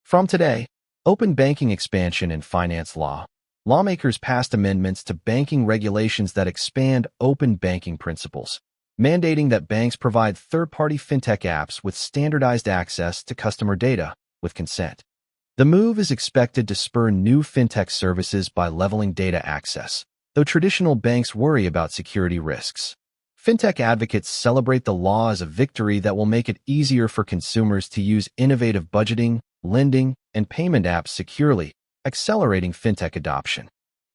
From today, open banking expansion in finance law. Lawmakers passed amendments to banking regulations that expand open banking principles, mandating that banks provide third-party fintech apps with standardized access to customer data with consent. The move is expected to spur new fintech services by leveling data access, though traditional banks worry about security risks. Fintech advocates celebrate the law as a victory that will make it easier for consumers to use innovative budgeting, lending, and payment apps securely, accelerating fintech adoption.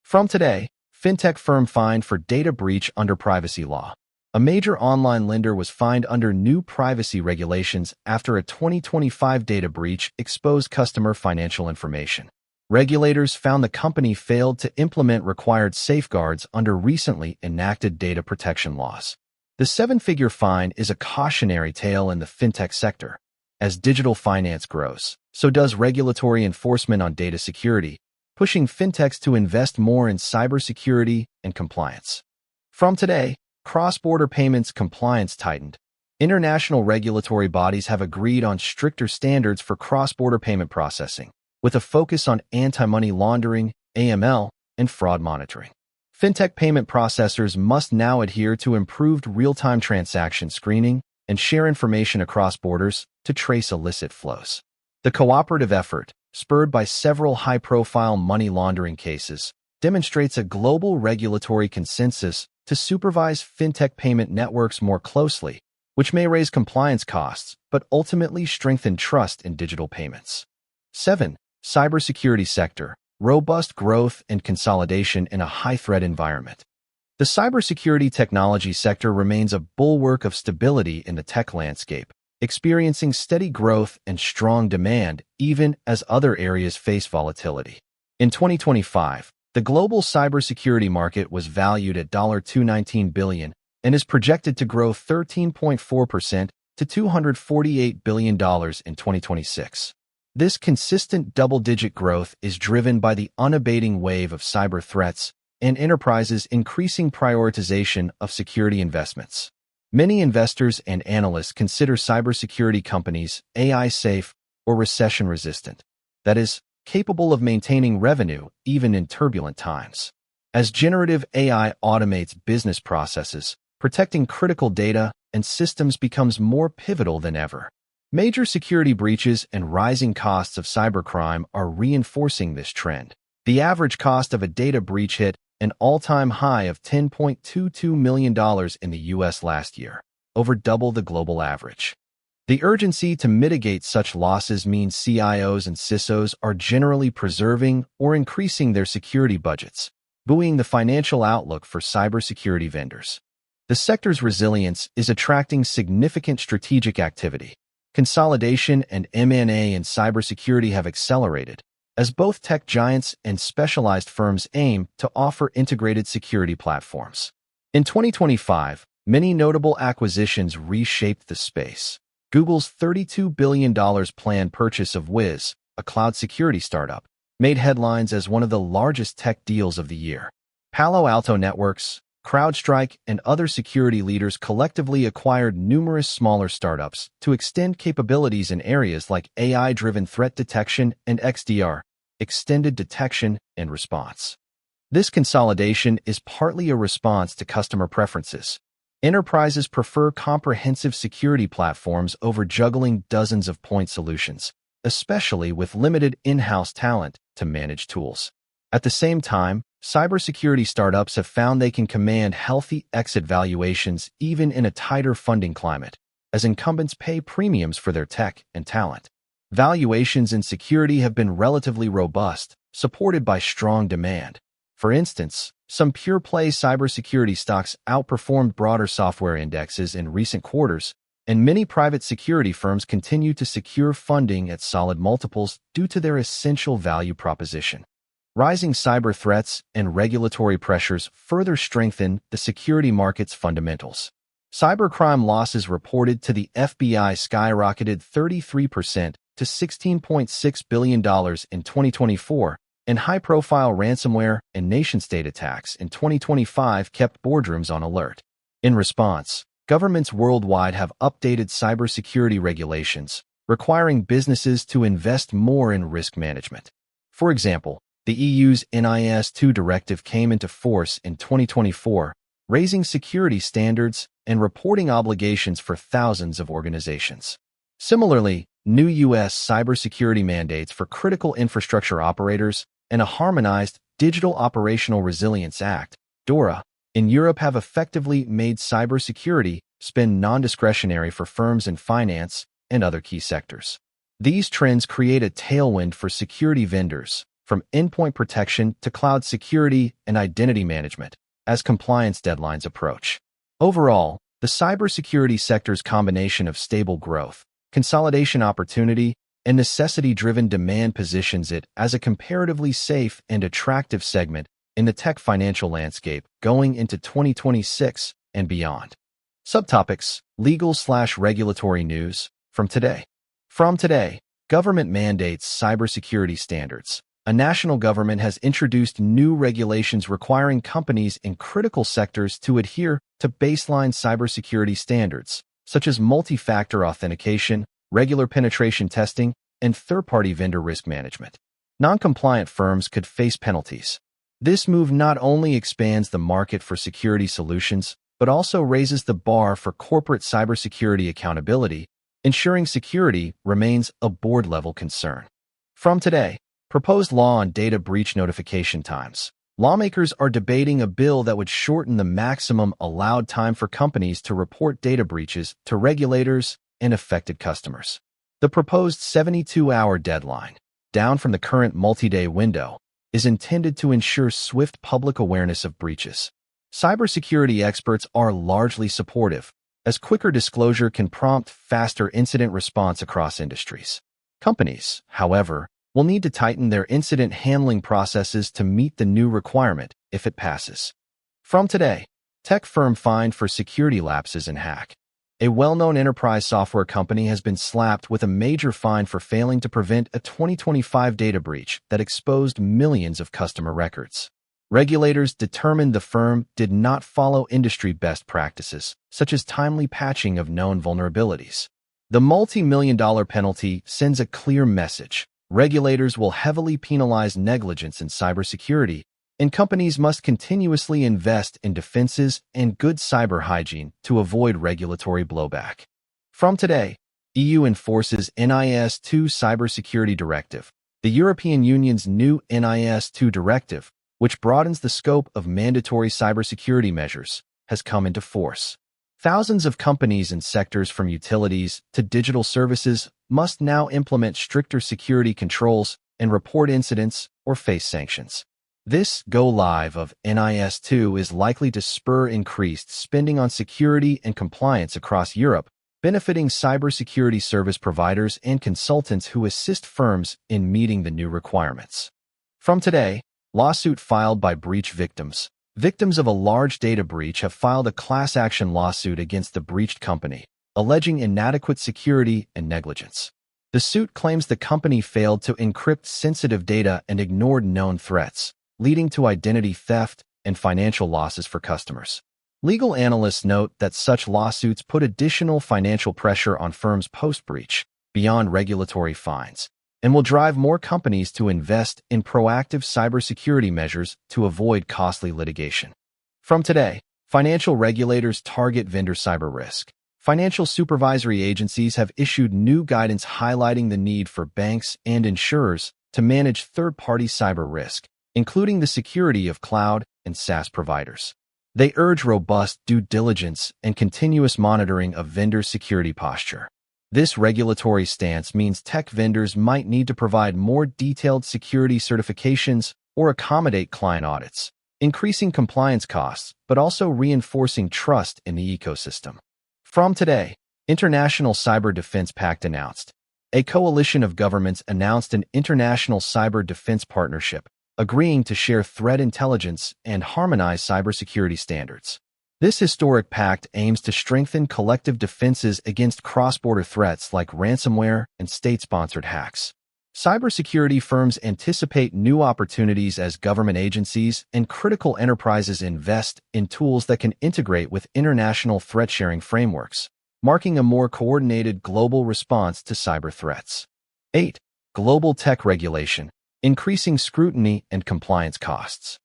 From today, fintech firm fined for data breach under privacy law. A major online lender was fined under new privacy regulations after a 2025 data breach exposed customer financial information. Regulators found the company failed to implement required safeguards under recently enacted data protection laws. The seven-figure fine is a cautionary tale in the fintech sector. As digital finance grows, so does regulatory enforcement on data security, pushing fintechs to invest more in cybersecurity and compliance. From today, cross-border payments compliance tightened. International regulatory bodies have agreed on stricter standards for cross-border payment processing, with a focus on anti-money laundering, AML, and fraud monitoring. Fintech payment processors must now adhere to improved real-time transaction screening and share information across borders to trace illicit flows. The cooperative effort, spurred by several high-profile money laundering cases, demonstrates a global regulatory consensus to supervise fintech payment networks more closely, which may raise compliance costs but ultimately strengthen trust in digital payments. 7. Cybersecurity sector, robust growth and consolidation in a high-threat environment. The cybersecurity technology sector remains a bulwark of stability in the tech landscape, experiencing steady growth and strong demand even as other areas face volatility. In 2025, the global cybersecurity market was valued at $219 billion and is projected to grow 13.4% to $248 billion in 2026. This consistent double-digit growth is driven by the unabating wave of cyber threats and enterprises' increasing prioritization of security investments. Many investors and analysts consider cybersecurity companies AI-safe or recession-resistant. That is, capable of maintaining revenue even in turbulent times. As generative AI automates business processes, protecting critical data and systems becomes more pivotal than ever. Major security breaches and rising costs of cybercrime are reinforcing this trend. The average cost of a data breach hit an all-time high of $10.22 million in the U.S. last year, over double the global average. The urgency to mitigate such losses means CIOs and CISOs are generally preserving or increasing their security budgets, buoying the financial outlook for cybersecurity vendors. The sector's resilience is attracting significant strategic activity. Consolidation and M&A in cybersecurity have accelerated, as both tech giants and specialized firms aim to offer integrated security platforms. In 2025, many notable acquisitions reshaped the space. Google's $32 billion planned purchase of Wiz, a cloud security startup, made headlines as one of the largest tech deals of the year. Palo Alto Networks, CrowdStrike, and other security leaders collectively acquired numerous smaller startups to extend capabilities in areas like AI-driven threat detection and XDR, extended detection and response. This consolidation is partly a response to customer preferences. Enterprises prefer comprehensive security platforms over juggling dozens of point solutions, especially with limited in-house talent to manage tools. At the same time, cybersecurity startups have found they can command healthy exit valuations even in a tighter funding climate, as incumbents pay premiums for their tech and talent. Valuations in security have been relatively robust, supported by strong demand. For instance, some pure-play cybersecurity stocks outperformed broader software indexes in recent quarters, and many private security firms continue to secure funding at solid multiples due to their essential value proposition. Rising cyber threats and regulatory pressures further strengthen the security market's fundamentals. Cybercrime losses reported to the FBI skyrocketed 33% to $16.6 billion in 2024, and high-profile ransomware and nation-state attacks in 2025 kept boardrooms on alert. In response, governments worldwide have updated cybersecurity regulations, requiring businesses to invest more in risk management. For example, the EU's NIS2 directive came into force in 2024, raising security standards and reporting obligations for thousands of organizations. Similarly, new U.S. cybersecurity mandates for critical infrastructure operators and a harmonized Digital Operational Resilience Act, DORA, in Europe have effectively made cybersecurity spend non-discretionary for firms in finance and other key sectors. These trends create a tailwind for security vendors, from endpoint protection to cloud security and identity management, as compliance deadlines approach. Overall, the cybersecurity sector's combination of stable growth, consolidation opportunity, and necessity-driven demand positions it as a comparatively safe and attractive segment in the tech financial landscape going into 2026 and beyond. Subtopics: legal/regulatory news from today. From today, government mandates cybersecurity standards. A national government has introduced new regulations requiring companies in critical sectors to adhere to baseline cybersecurity standards, such as multi-factor authentication, regular penetration testing, and third-party vendor risk management. Non-compliant firms could face penalties. This move not only expands the market for security solutions, but also raises the bar for corporate cybersecurity accountability, ensuring security remains a board-level concern. From today, proposed law on data breach notification times. Lawmakers are debating a bill that would shorten the maximum allowed time for companies to report data breaches to regulators and affected customers. The proposed 72-hour deadline, down from the current multi-day window, is intended to ensure swift public awareness of breaches. Cybersecurity experts are largely supportive, as quicker disclosure can prompt faster incident response across industries. Companies, however, will need to tighten their incident handling processes to meet the new requirement if it passes. From today, tech firm fined for security lapses in hack. A well-known enterprise software company has been slapped with a major fine for failing to prevent a 2025 data breach that exposed millions of customer records. Regulators determined the firm did not follow industry best practices, such as timely patching of known vulnerabilities. The multi-million-dollar penalty sends a clear message. Regulators will heavily penalize negligence in cybersecurity, and companies must continuously invest in defenses and good cyber hygiene to avoid regulatory blowback. From today, EU enforces NIS2 Cybersecurity Directive. The European Union's new NIS2 directive, which broadens the scope of mandatory cybersecurity measures, has come into force. Thousands of companies and sectors from utilities to digital services must now implement stricter security controls and report incidents or face sanctions. This go-live of NIS2 is likely to spur increased spending on security and compliance across Europe, benefiting cybersecurity service providers and consultants who assist firms in meeting the new requirements. From today, lawsuit filed by breach victims. Victims of a large data breach have filed a class action lawsuit against the breached company, alleging inadequate security and negligence. The suit claims the company failed to encrypt sensitive data and ignored known threats, leading to identity theft and financial losses for customers. Legal analysts note that such lawsuits put additional financial pressure on firms post-breach, beyond regulatory fines, and will drive more companies to invest in proactive cybersecurity measures to avoid costly litigation. From today, financial regulators target vendor cyber risk. Financial supervisory agencies have issued new guidance highlighting the need for banks and insurers to manage third-party cyber risk, including the security of cloud and SaaS providers. They urge robust due diligence and continuous monitoring of vendor security posture. This regulatory stance means tech vendors might need to provide more detailed security certifications or accommodate client audits, increasing compliance costs but also reinforcing trust in the ecosystem. From today, International Cyber Defense Pact announced. A coalition of governments announced an international cyber defense partnership, agreeing to share threat intelligence and harmonize cybersecurity standards. This historic pact aims to strengthen collective defenses against cross-border threats like ransomware and state-sponsored hacks. Cybersecurity firms anticipate new opportunities as government agencies and critical enterprises invest in tools that can integrate with international threat-sharing frameworks, marking a more coordinated global response to cyber threats. 8. Global tech regulation, increasing scrutiny and compliance costs.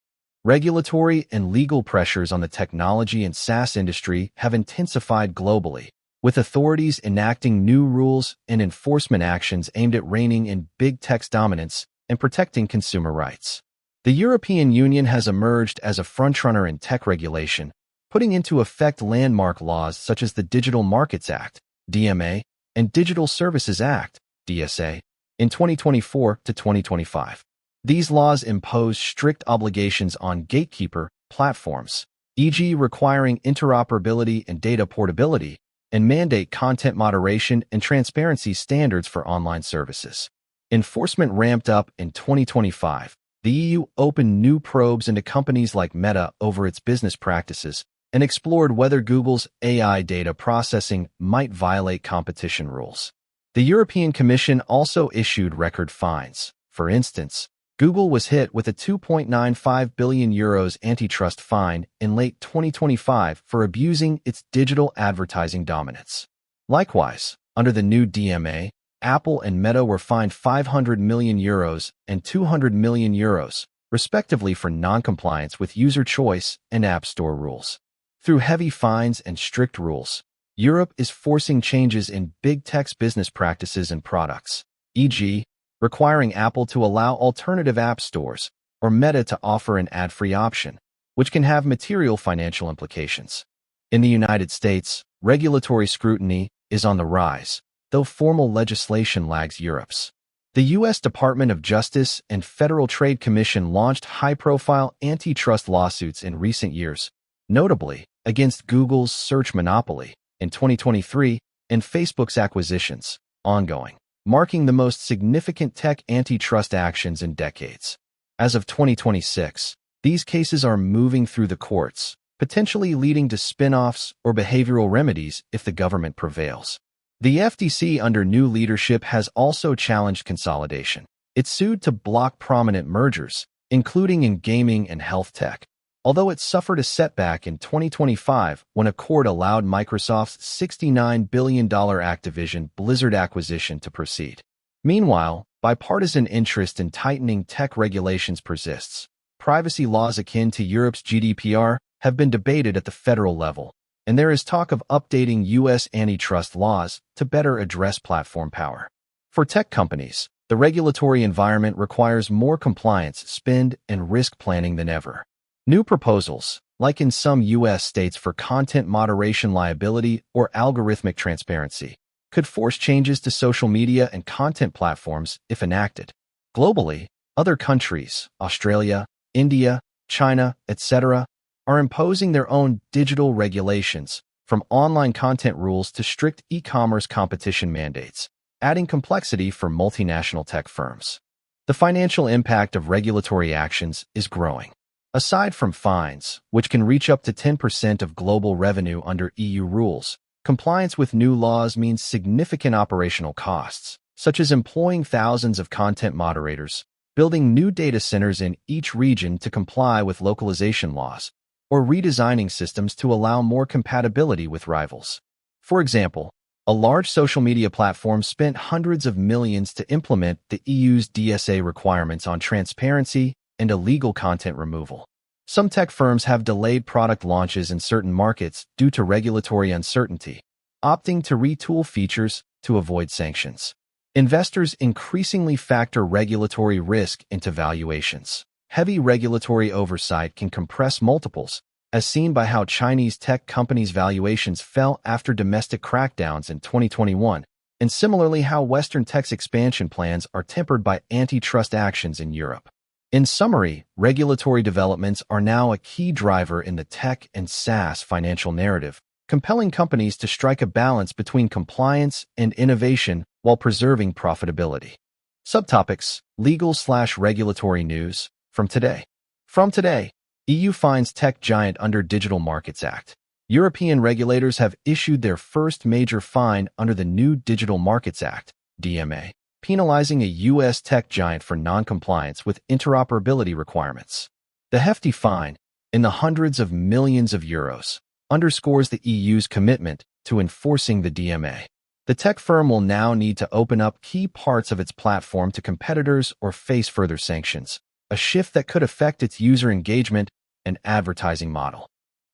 Regulatory and legal pressures on the technology and SaaS industry have intensified globally, with authorities enacting new rules and enforcement actions aimed at reining in big tech's dominance and protecting consumer rights. The European Union has emerged as a frontrunner in tech regulation, putting into effect landmark laws such as the Digital Markets Act, DMA, and Digital Services Act, DSA, in 2024 to 2025. These laws impose strict obligations on gatekeeper platforms, e.g. requiring interoperability and data portability, and mandate content moderation and transparency standards for online services. Enforcement ramped up in 2025. The EU opened new probes into companies like Meta over its business practices and explored whether Google's AI data processing might violate competition rules. The European Commission also issued record fines. For instance, Google was hit with a €2.95 billion antitrust fine in late 2025 for abusing its digital advertising dominance. Likewise, under the new DMA, Apple and Meta were fined €500 million and €200 million, respectively, for non-compliance with user choice and App Store rules. Through heavy fines and strict rules, Europe is forcing changes in big tech's business practices and products, e.g., requiring Apple to allow alternative app stores or Meta to offer an ad-free option, which can have material financial implications. In the United States, regulatory scrutiny is on the rise, though formal legislation lags Europe's. The U.S. Department of Justice and Federal Trade Commission launched high-profile antitrust lawsuits in recent years, notably against Google's search monopoly in 2023 and Facebook's acquisitions, ongoing, marking the most significant tech antitrust actions in decades. As of 2026, these cases are moving through the courts, potentially leading to spin-offs or behavioral remedies if the government prevails. The FTC under new leadership has also challenged consolidation. It sued to block prominent mergers, including in gaming and health tech. although it suffered a setback in 2025 when a court allowed Microsoft's $69 billion Activision Blizzard acquisition to proceed. Meanwhile, bipartisan interest in tightening tech regulations persists. Privacy laws akin to Europe's GDPR have been debated at the federal level, and there is talk of updating U.S. antitrust laws to better address platform power. For tech companies, the regulatory environment requires more compliance, spend, and risk planning than ever. New proposals, like in some U.S. states for content moderation liability or algorithmic transparency, could force changes to social media and content platforms if enacted. Globally, other countries, Australia, India, China, etc., are imposing their own digital regulations, from online content rules to strict e-commerce competition mandates, adding complexity for multinational tech firms. The financial impact of regulatory actions is growing. Aside from fines, which can reach up to 10% of global revenue under EU rules, compliance with new laws means significant operational costs, such as employing thousands of content moderators, building new data centers in each region to comply with localization laws, or redesigning systems to allow more compatibility with rivals. For example, a large social media platform spent hundreds of millions to implement the EU's DSA requirements on transparency and illegal content removal. Some tech firms have delayed product launches in certain markets due to regulatory uncertainty, opting to retool features to avoid sanctions. Investors increasingly factor regulatory risk into valuations. Heavy regulatory oversight can compress multiples, as seen by how Chinese tech companies' valuations fell after domestic crackdowns in 2021, and similarly how Western tech's expansion plans are tempered by antitrust actions in Europe. In summary, regulatory developments are now a key driver in the tech and SaaS financial narrative, compelling companies to strike a balance between compliance and innovation while preserving profitability. Subtopics: legal/regulatory news from today. From today, EU fines tech giant under Digital Markets Act. European regulators have issued their first major fine under the new Digital Markets Act, DMA, penalizing a U.S. tech giant for non-compliance with interoperability requirements. The hefty fine, in the hundreds of millions of euros, underscores the EU's commitment to enforcing the DMA. The tech firm will now need to open up key parts of its platform to competitors or face further sanctions, a shift that could affect its user engagement and advertising model.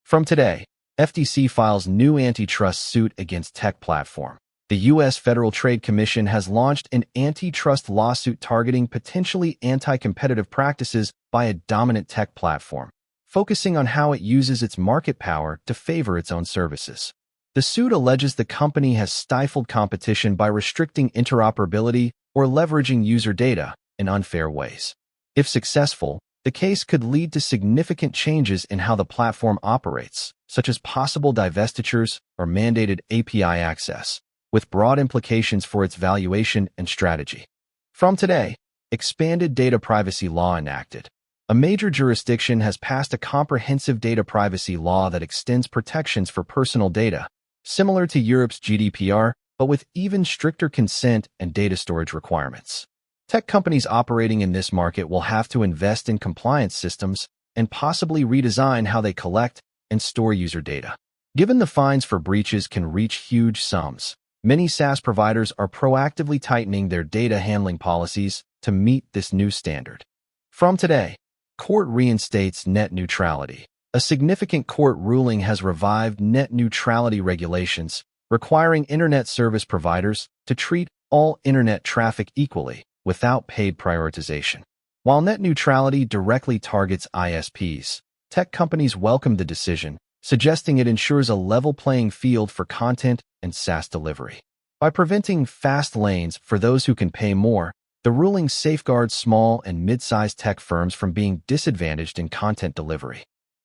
From today, FTC files new antitrust suit against tech platform. The U.S. Federal Trade Commission has launched an antitrust lawsuit targeting potentially anti-competitive practices by a dominant tech platform, focusing on how it uses its market power to favor its own services. The suit alleges the company has stifled competition by restricting interoperability or leveraging user data in unfair ways. If successful, the case could lead to significant changes in how the platform operates, such as possible divestitures or mandated API access, with broad implications for its valuation and strategy. From today, expanded data privacy law enacted. A major jurisdiction has passed a comprehensive data privacy law that extends protections for personal data, similar to Europe's GDPR, but with even stricter consent and data storage requirements. Tech companies operating in this market will have to invest in compliance systems and possibly redesign how they collect and store user data. Given the fines for breaches can reach huge sums, many SaaS providers are proactively tightening their data handling policies to meet this new standard. From today, court reinstates net neutrality. A significant court ruling has revived net neutrality regulations, requiring internet service providers to treat all internet traffic equally without paid prioritization. While net neutrality directly targets ISPs, tech companies welcome the decision, suggesting it ensures a level playing field for content and SaaS delivery. By preventing fast lanes for those who can pay more, the ruling safeguards small and mid-sized tech firms from being disadvantaged in content delivery.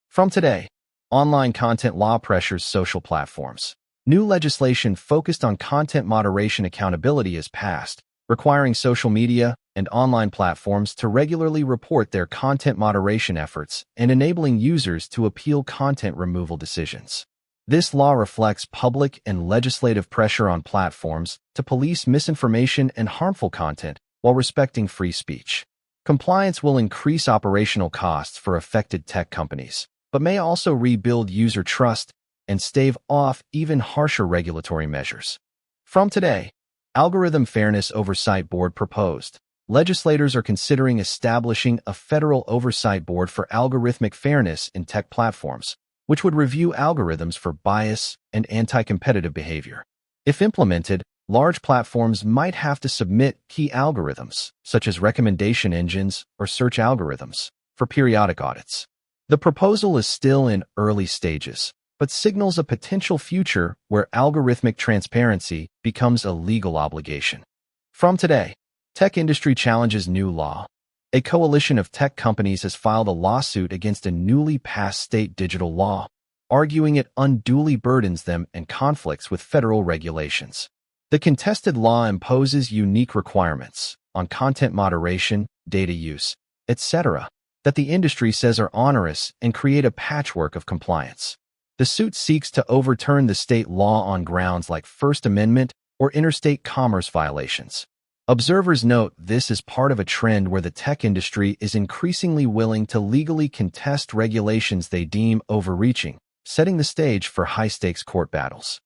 From today, online content law pressures social platforms. New legislation focused on content moderation accountability is passed, requiring social media and online platforms to regularly report their content moderation efforts and enabling users to appeal content removal decisions. This law reflects public and legislative pressure on platforms to police misinformation and harmful content while respecting free speech. Compliance will increase operational costs for affected tech companies, but may also rebuild user trust and stave off even harsher regulatory measures. From today, Algorithm Fairness Oversight Board proposed. Legislators are considering establishing a federal oversight board for algorithmic fairness in tech platforms, which would review algorithms for bias and anti-competitive behavior. If implemented, large platforms might have to submit key algorithms, such as recommendation engines or search algorithms, for periodic audits. The proposal is still in early stages, but signals a potential future where algorithmic transparency becomes a legal obligation. From today, tech industry challenges new law. A coalition of tech companies has filed a lawsuit against a newly passed state digital law, arguing it unduly burdens them and conflicts with federal regulations. The contested law imposes unique requirements on content moderation, data use, etc., that the industry says are onerous and create a patchwork of compliance. The suit seeks to overturn the state law on grounds like First Amendment or interstate commerce violations. Observers note this is part of a trend where the tech industry is increasingly willing to legally contest regulations they deem overreaching, setting the stage for high-stakes court battles.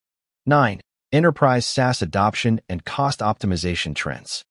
9. Enterprise SaaS adoption and cost optimization trends.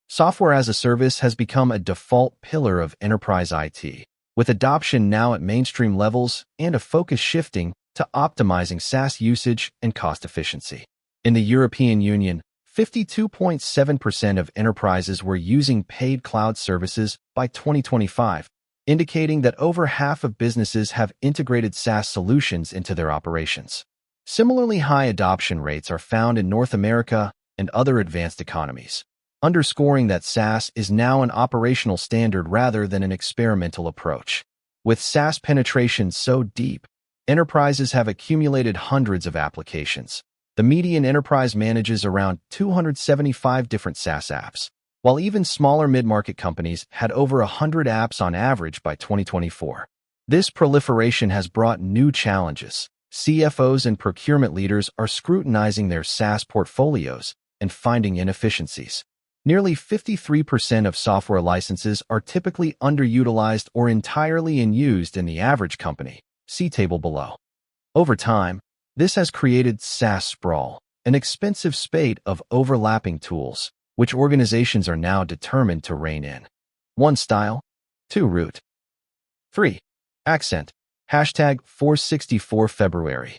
Software as a service has become a default pillar of enterprise IT, with adoption now at mainstream levels and a focus shifting to optimizing SaaS usage and cost efficiency. In the European Union, 52.7% of enterprises were using paid cloud services by 2025, indicating that over half of businesses have integrated SaaS solutions into their operations. Similarly high adoption rates are found in North America and other advanced economies, underscoring that SaaS is now an operational standard rather than an experimental approach. With SaaS penetration so deep, enterprises have accumulated hundreds of applications. The median enterprise manages around 275 different SaaS apps, while even smaller mid-market companies had over 100 apps on average by 2024. This proliferation has brought new challenges. CFOs and procurement leaders are scrutinizing their SaaS portfolios and finding inefficiencies. Nearly 53% of software licenses are typically underutilized or entirely unused in the average company. See table below. Over time, this has created SaaS sprawl, an expensive spate of overlapping tools, which organizations are now determined to rein in. 1. Style. 2. Root. 3. Accent. Hashtag 464 February.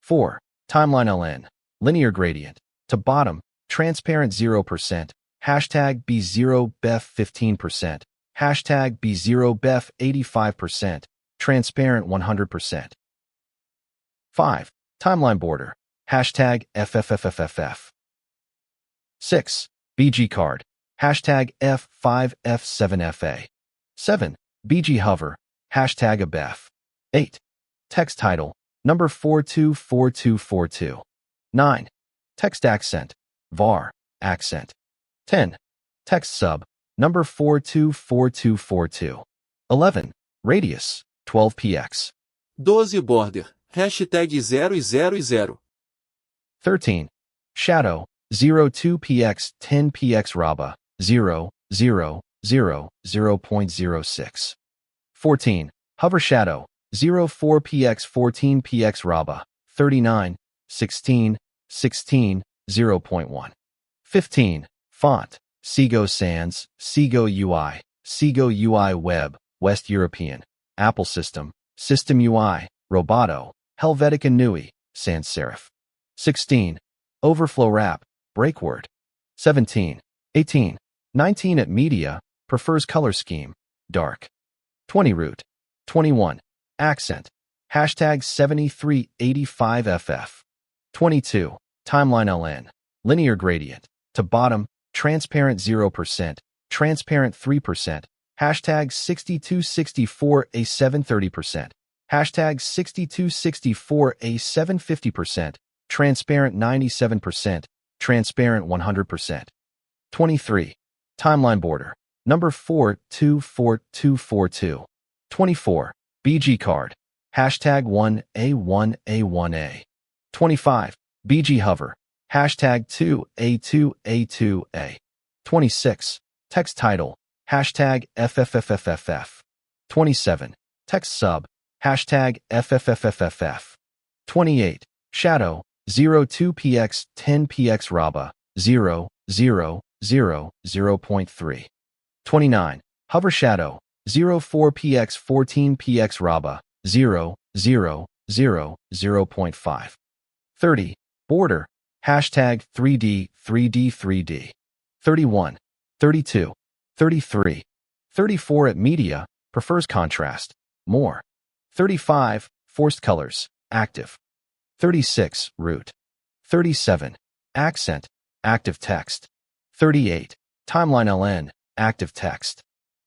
4. Timeline LN. Linear gradient. To bottom, transparent 0%. Hashtag B0 BEF 15%. Hashtag B0 BEF 85%. Transparent 100%. 5. Timeline border. Hashtag FFFFFF. 6. BG card. Hashtag F5F7FA. 7. BG hover. Hashtag ABEF. 8. Text title. Number 424242. 9. Text accent. var. accent. 10. Text sub. Number 424242. 11. Radius. 12px. 12 border. Hashtag 000. 13. Shadow. 02px 10px raba. 0, 0, 0, 0.06. 14. Hover shadow. 04px 14px raba. 39, 16, 16, 0.1. 15. Font. Seago Sans, Seago UI, Seago UI Web, West European, Apple System, System UI, Roboto, Helvetica Neue, Sans Serif. 16. Overflow wrap, breakword. 17. 18. 19 at media, prefers color scheme, dark. 20 root. 21. Accent. Hashtag 7385FF. 22. Timeline LN. Linear gradient. To bottom, transparent 0%, transparent 3%. Hashtag 6264A7 30%. Hashtag 6264A7 50%. Transparent 97%. Transparent 100%. 23. Timeline border. Number 424242. 24. BG card. Hashtag 1A1A1A. 25. BG hover. Hashtag 2A2A2A. 26. Text title. Hashtag FFFFFF. 27. Text sub, hashtag FFFFFF. 28. Shadow, 02px 10px Raba, 0.3. 29. Hover shadow, 04px 14px Raba, 0.5. 30. Border, hashtag 3D. 31. 32. 33. 34 at media, prefers contrast, more. 35. Forced colors, active. 36. Root. 37. Accent, active text. 38. Timeline LN, active text.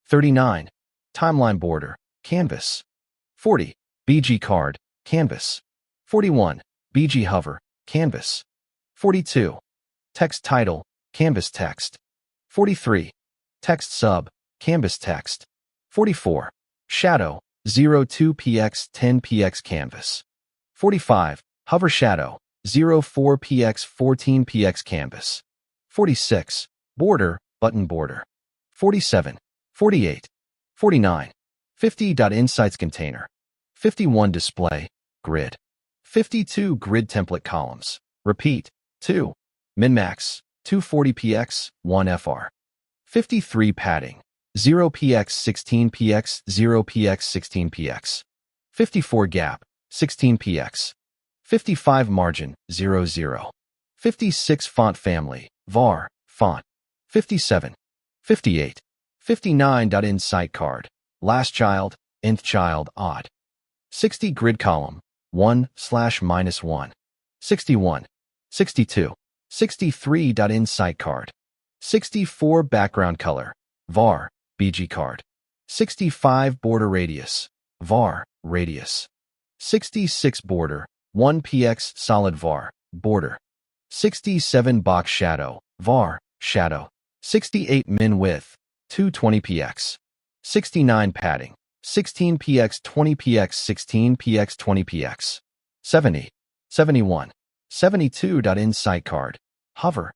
39. Timeline border, canvas. 40. BG card, canvas. 41. BG hover, canvas. 42. Text title, canvas text. 43. Text sub, canvas text. 44. Shadow, 02px 10px canvas. 45. Hover shadow, 04px 14px canvas. 46. Border, button border. 47. 48. 49. 50. Insights container. 51. Display, grid. 52. Grid template columns. Repeat, 2. Min-max, 240px, 1fr. 53. Padding, 0px 16px 0px 16px. 54. Gap, 16px. 55. Margin, 00. 56. Font family, var, font. 57. 58. 59. Insight card, last child, nth child, odd. 60. Grid column, 1/-1. 61. 62. 63. Insight card. 64. Background color, var, BG card. 65. Border radius, var, radius. 66. Border, 1px solid var, border. 67. Box shadow, var, shadow. 68. Min width, 220px. 69. Padding, 16px 20px 16px 20px. 70. 71. 72. Insight card, hover.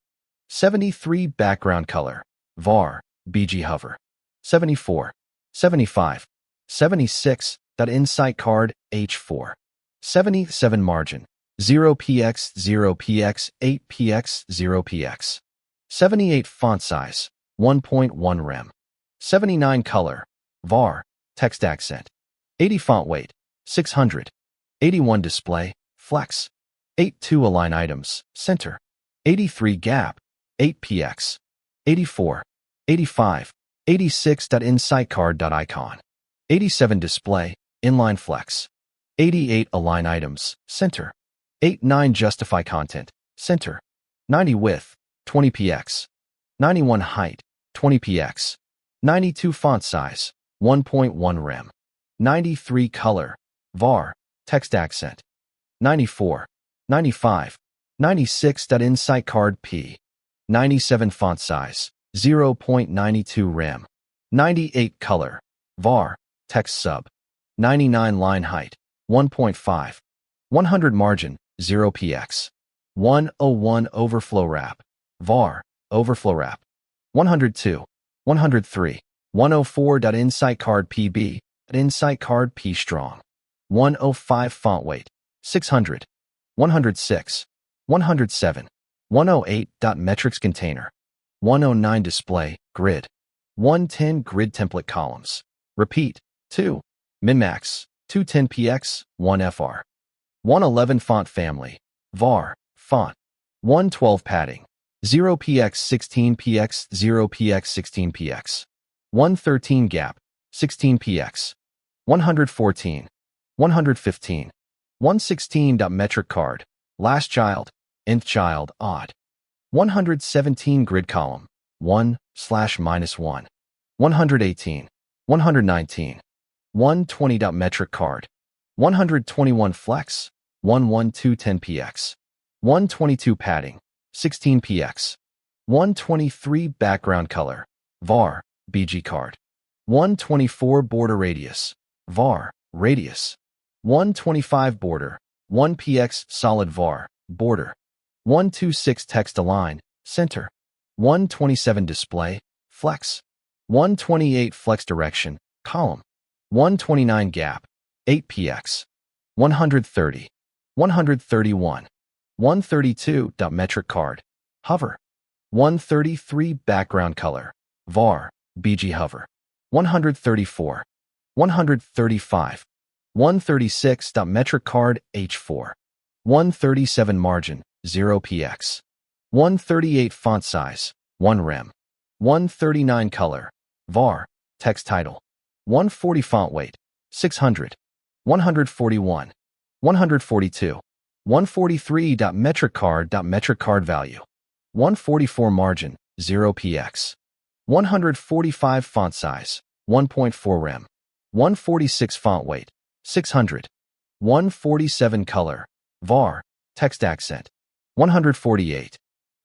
73. Background color, var, BG hover. 74. 75. 76. Insight card, H4. 77. Margin, 0px 0px 8px 0px. 78. Font size, 1.1 rem. 79. Color, var, text accent. 80. Font weight, 600. 81. Display, flex. 82. Align items, center. 83. Gap, 8px. 84. 85. 86. Insight card, icon. 87. Display, inline flex. 88. Align items, center. 89. Justify content, center. 90. Width, 20px. 91. Height, 20px. 92. Font size, 1.1 rem. 93. Color, var, text accent. 94. 95. 96. Insight card, P. 97. Font size, 0.92 rem. 98. Color, var, text sub. 99. Line height, 1.5. 100. Margin, 0px. 101. Overflow wrap, var, overflow wrap. 102. 103. 104. Insight card PB, insight card P strong. 105. Font weight, 600. 106. 107. 108. Metrics container. 109. Display, grid. 110. Grid template columns. Repeat, 2. Min-max, 210px, 1fr. 111. Font family, var, font. 112. Padding, 0px 16px 0px 16px. 113. Gap, 16px. 114. 115. 116. Metric card, last child, nth child, odd. 117. Grid column, 1/-1. 118. 119. 120. Metric card, 121. Flex, 11210px. 122. Padding, 16px. 123. Background color, var, BG card. 124. Border radius, var, radius. 125. Border, 1px solid var, border. 126. Text align, center. 127. Display, flex. 128. Flex direction, column. 129 Gap, 8px, 130, 131, 132. Metric card, hover, 133 background color, var, BG hover, 134, 135, 136. Metric card, H4, 137 margin, 0px, 138 font size, 1 rem, 139 color, var, text title, 140 font weight, 600, 141, 142, 143. Metric card value, 144 margin, 0px, 145 font size, 1.4 rem, 146 font weight, 600, 147 color, var, text accent, 148,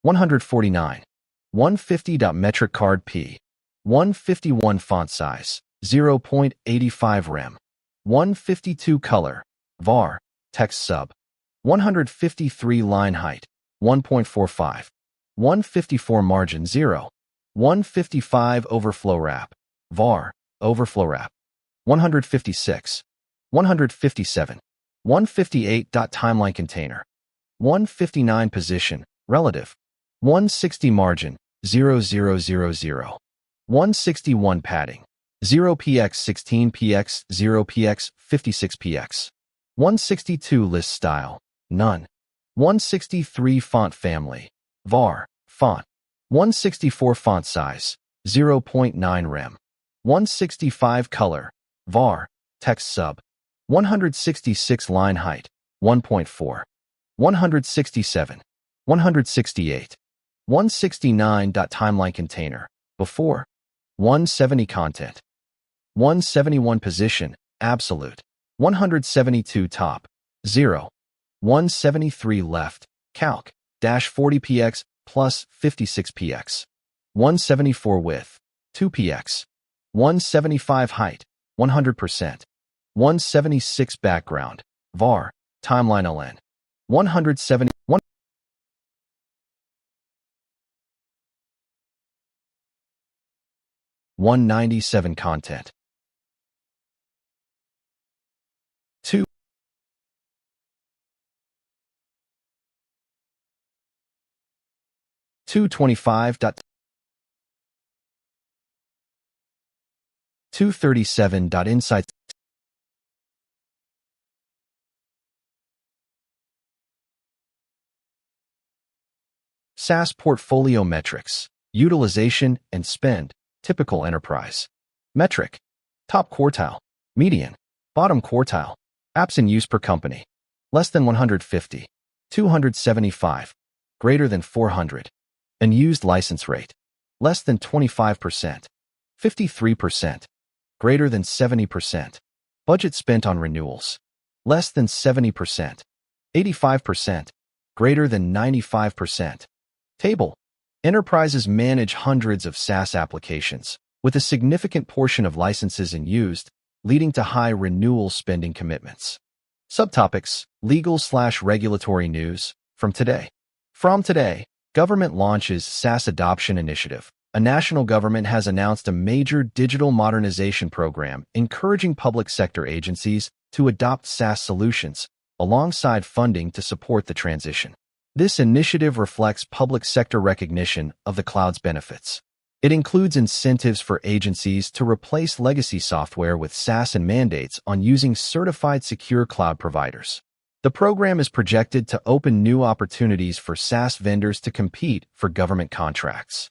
149, 150. Metric card P, 151 font size, 0.85 rem, 152 color, var, text sub, 153 line height, 1.45, 154 margin 0, 155 overflow wrap, var, overflow wrap, 156, 157, 158. Timeline container, 159 position, relative, 160 margin, 0000, 161 padding, 0px 16px 0px 56px, 162 list style, none, 163 font family, var, font, 164 font size, 0.9 rem, 165 color, var, text sub, 166 line height, 1.4, 167, 168, 169. Timeline container, before, 170 content, 171 position, absolute, 172 top, 0, 173 left, calc, dash 40px plus 56px, 174 width, 2px, 175 height, 100%, 176 background, var, timeline ln, 170, 197 content, 2, 225. 237. Insights, SaaS portfolio metrics, utilization and spend, typical enterprise. Metric, top quartile, median, bottom quartile, apps in use per company, less than 150, 275, greater than 400, unused license rate, less than 25%, 53%, greater than 70%, budget spent on renewals, less than 70%, 85%, greater than 95%. Table, enterprises manage hundreds of SaaS applications, with a significant portion of licenses unused, leading to high renewal spending commitments. Subtopics, legal/regulatory news, from today. From today, government launches SaaS adoption initiative. A national government has announced a major digital modernization program encouraging public sector agencies to adopt SaaS solutions, alongside funding to support the transition. This initiative reflects public sector recognition of the cloud's benefits. It includes incentives for agencies to replace legacy software with SaaS and mandates on using certified secure cloud providers. The program is projected to open new opportunities for SaaS vendors to compete for government contracts.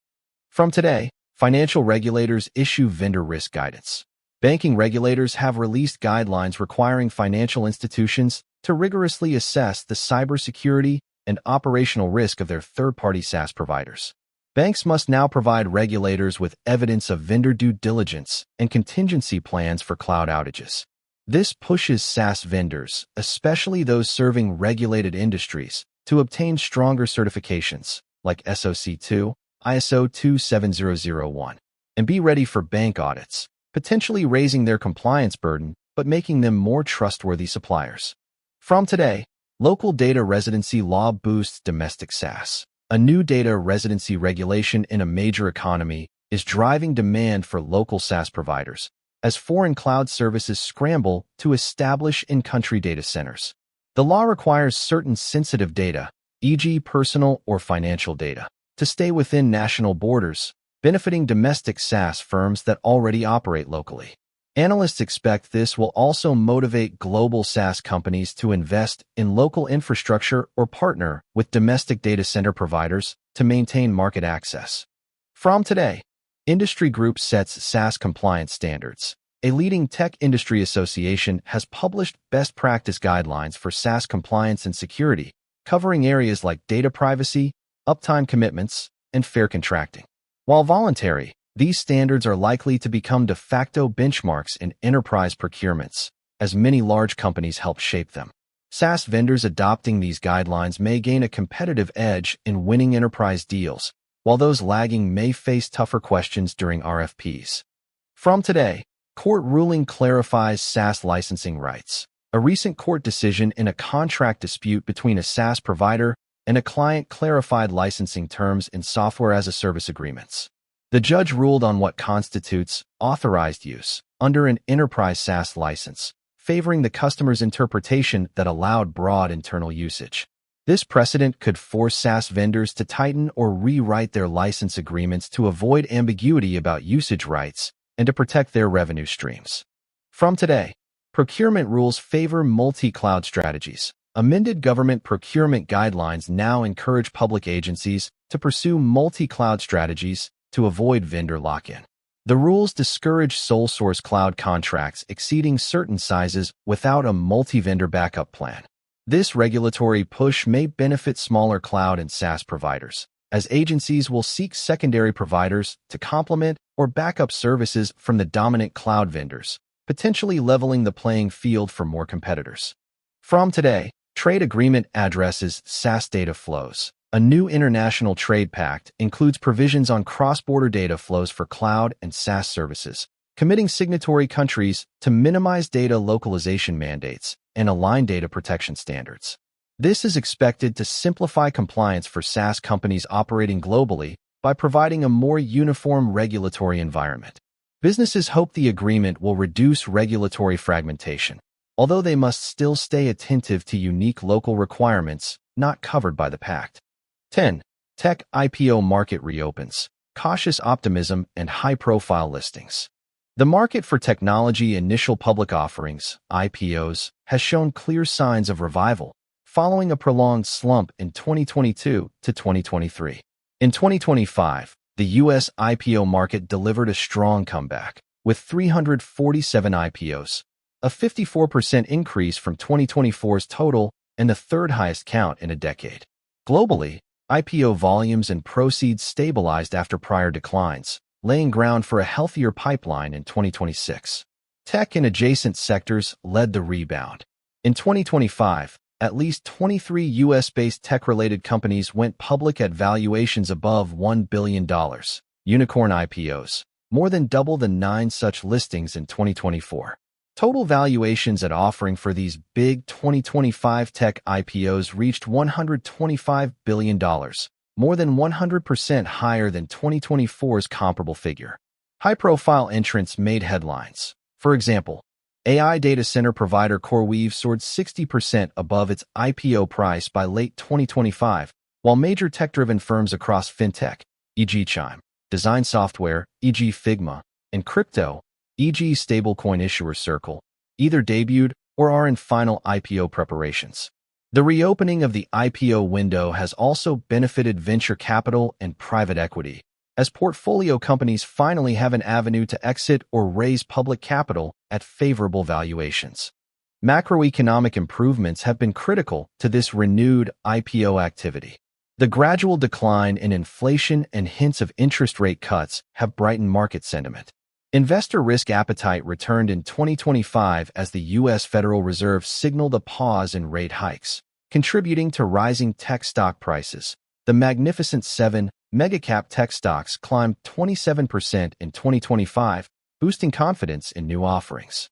From today, financial regulators issue vendor risk guidance. Banking regulators have released guidelines requiring financial institutions to rigorously assess the cybersecurity and operational risk of their third-party SaaS providers. Banks must now provide regulators with evidence of vendor due diligence and contingency plans for cloud outages. This pushes SaaS vendors, especially those serving regulated industries, to obtain stronger certifications like SOC 2, ISO 27001, and be ready for bank audits, potentially raising their compliance burden but making them more trustworthy suppliers. From today, local data residency law boosts domestic SaaS. A new data residency regulation in a major economy is driving demand for local SaaS providers, as foreign cloud services scramble to establish in-country data centers. The law requires certain sensitive data, e.g. personal or financial data, to stay within national borders, benefiting domestic SaaS firms that already operate locally. Analysts expect this will also motivate global SaaS companies to invest in local infrastructure or partner with domestic data center providers to maintain market access. From Today, industry group sets SaaS compliance standards. A leading tech industry association has published best practice guidelines for SaaS compliance and security, covering areas like data privacy, uptime commitments, and fair contracting. While voluntary, these standards are likely to become de facto benchmarks in enterprise procurements, as many large companies help shape them. SaaS vendors adopting these guidelines may gain a competitive edge in winning enterprise deals, while those lagging may face tougher questions during RFPs. From Today, court ruling clarifies SaaS licensing rights. A recent court decision in a contract dispute between a SaaS provider and a client clarified licensing terms in software-as-a-service agreements. The judge ruled on what constitutes authorized use under an enterprise SaaS license, favoring the customer's interpretation that allowed broad internal usage. This precedent could force SaaS vendors to tighten or rewrite their license agreements to avoid ambiguity about usage rights and to protect their revenue streams. From Today, procurement rules favor multi-cloud strategies. Amended government procurement guidelines now encourage public agencies to pursue multi-cloud strategies to avoid vendor lock-in. The rules discourage sole-source cloud contracts exceeding certain sizes without a multi-vendor backup plan. This regulatory push may benefit smaller cloud and SaaS providers, as agencies will seek secondary providers to complement or back up services from the dominant cloud vendors, potentially leveling the playing field for more competitors. From Today, trade agreement addresses SaaS data flows. A new international trade pact includes provisions on cross-border data flows for cloud and SaaS services, committing signatory countries to minimize data localization mandates and align data protection standards. This is expected to simplify compliance for SaaS companies operating globally by providing a more uniform regulatory environment. Businesses hope the agreement will reduce regulatory fragmentation, although they must still stay attentive to unique local requirements not covered by the pact. 10. Tech IPO market reopens. Cautious optimism and high-profile listings. The market for technology initial public offerings, IPOs, has shown clear signs of revival, following a prolonged slump in 2022 to 2023. In 2025, the U.S. IPO market delivered a strong comeback, with 347 IPOs, a 54% increase from 2024's total and the third highest count in a decade. Globally, IPO volumes and proceeds stabilized after prior declines, laying ground for a healthier pipeline in 2026. Tech and adjacent sectors led the rebound. In 2025, at least 23 U.S.-based tech-related companies went public at valuations above $1 billion, unicorn IPOs, more than double the 9 such listings in 2024. Total valuations at offering for these big 2025 tech IPOs reached $125 billion, more than 100% higher than 2024's comparable figure. High-profile entrants made headlines. For example, AI data center provider CoreWeave soared 60% above its IPO price by late 2025, while major tech-driven firms across fintech, e.g. Chime, design software, e.g. Figma, and crypto, e.g. stablecoin issuer Circle, either debuted or are in final IPO preparations. The reopening of the IPO window has also benefited venture capital and private equity, as portfolio companies finally have an avenue to exit or raise public capital at favorable valuations. Macroeconomic improvements have been critical to this renewed IPO activity. The gradual decline in inflation and hints of interest rate cuts have brightened market sentiment. Investor risk appetite returned in 2025 as the U.S. Federal Reserve signaled a pause in rate hikes, contributing to rising tech stock prices. The Magnificent Seven megacap tech stocks climbed 27% in 2025, boosting confidence in new offerings.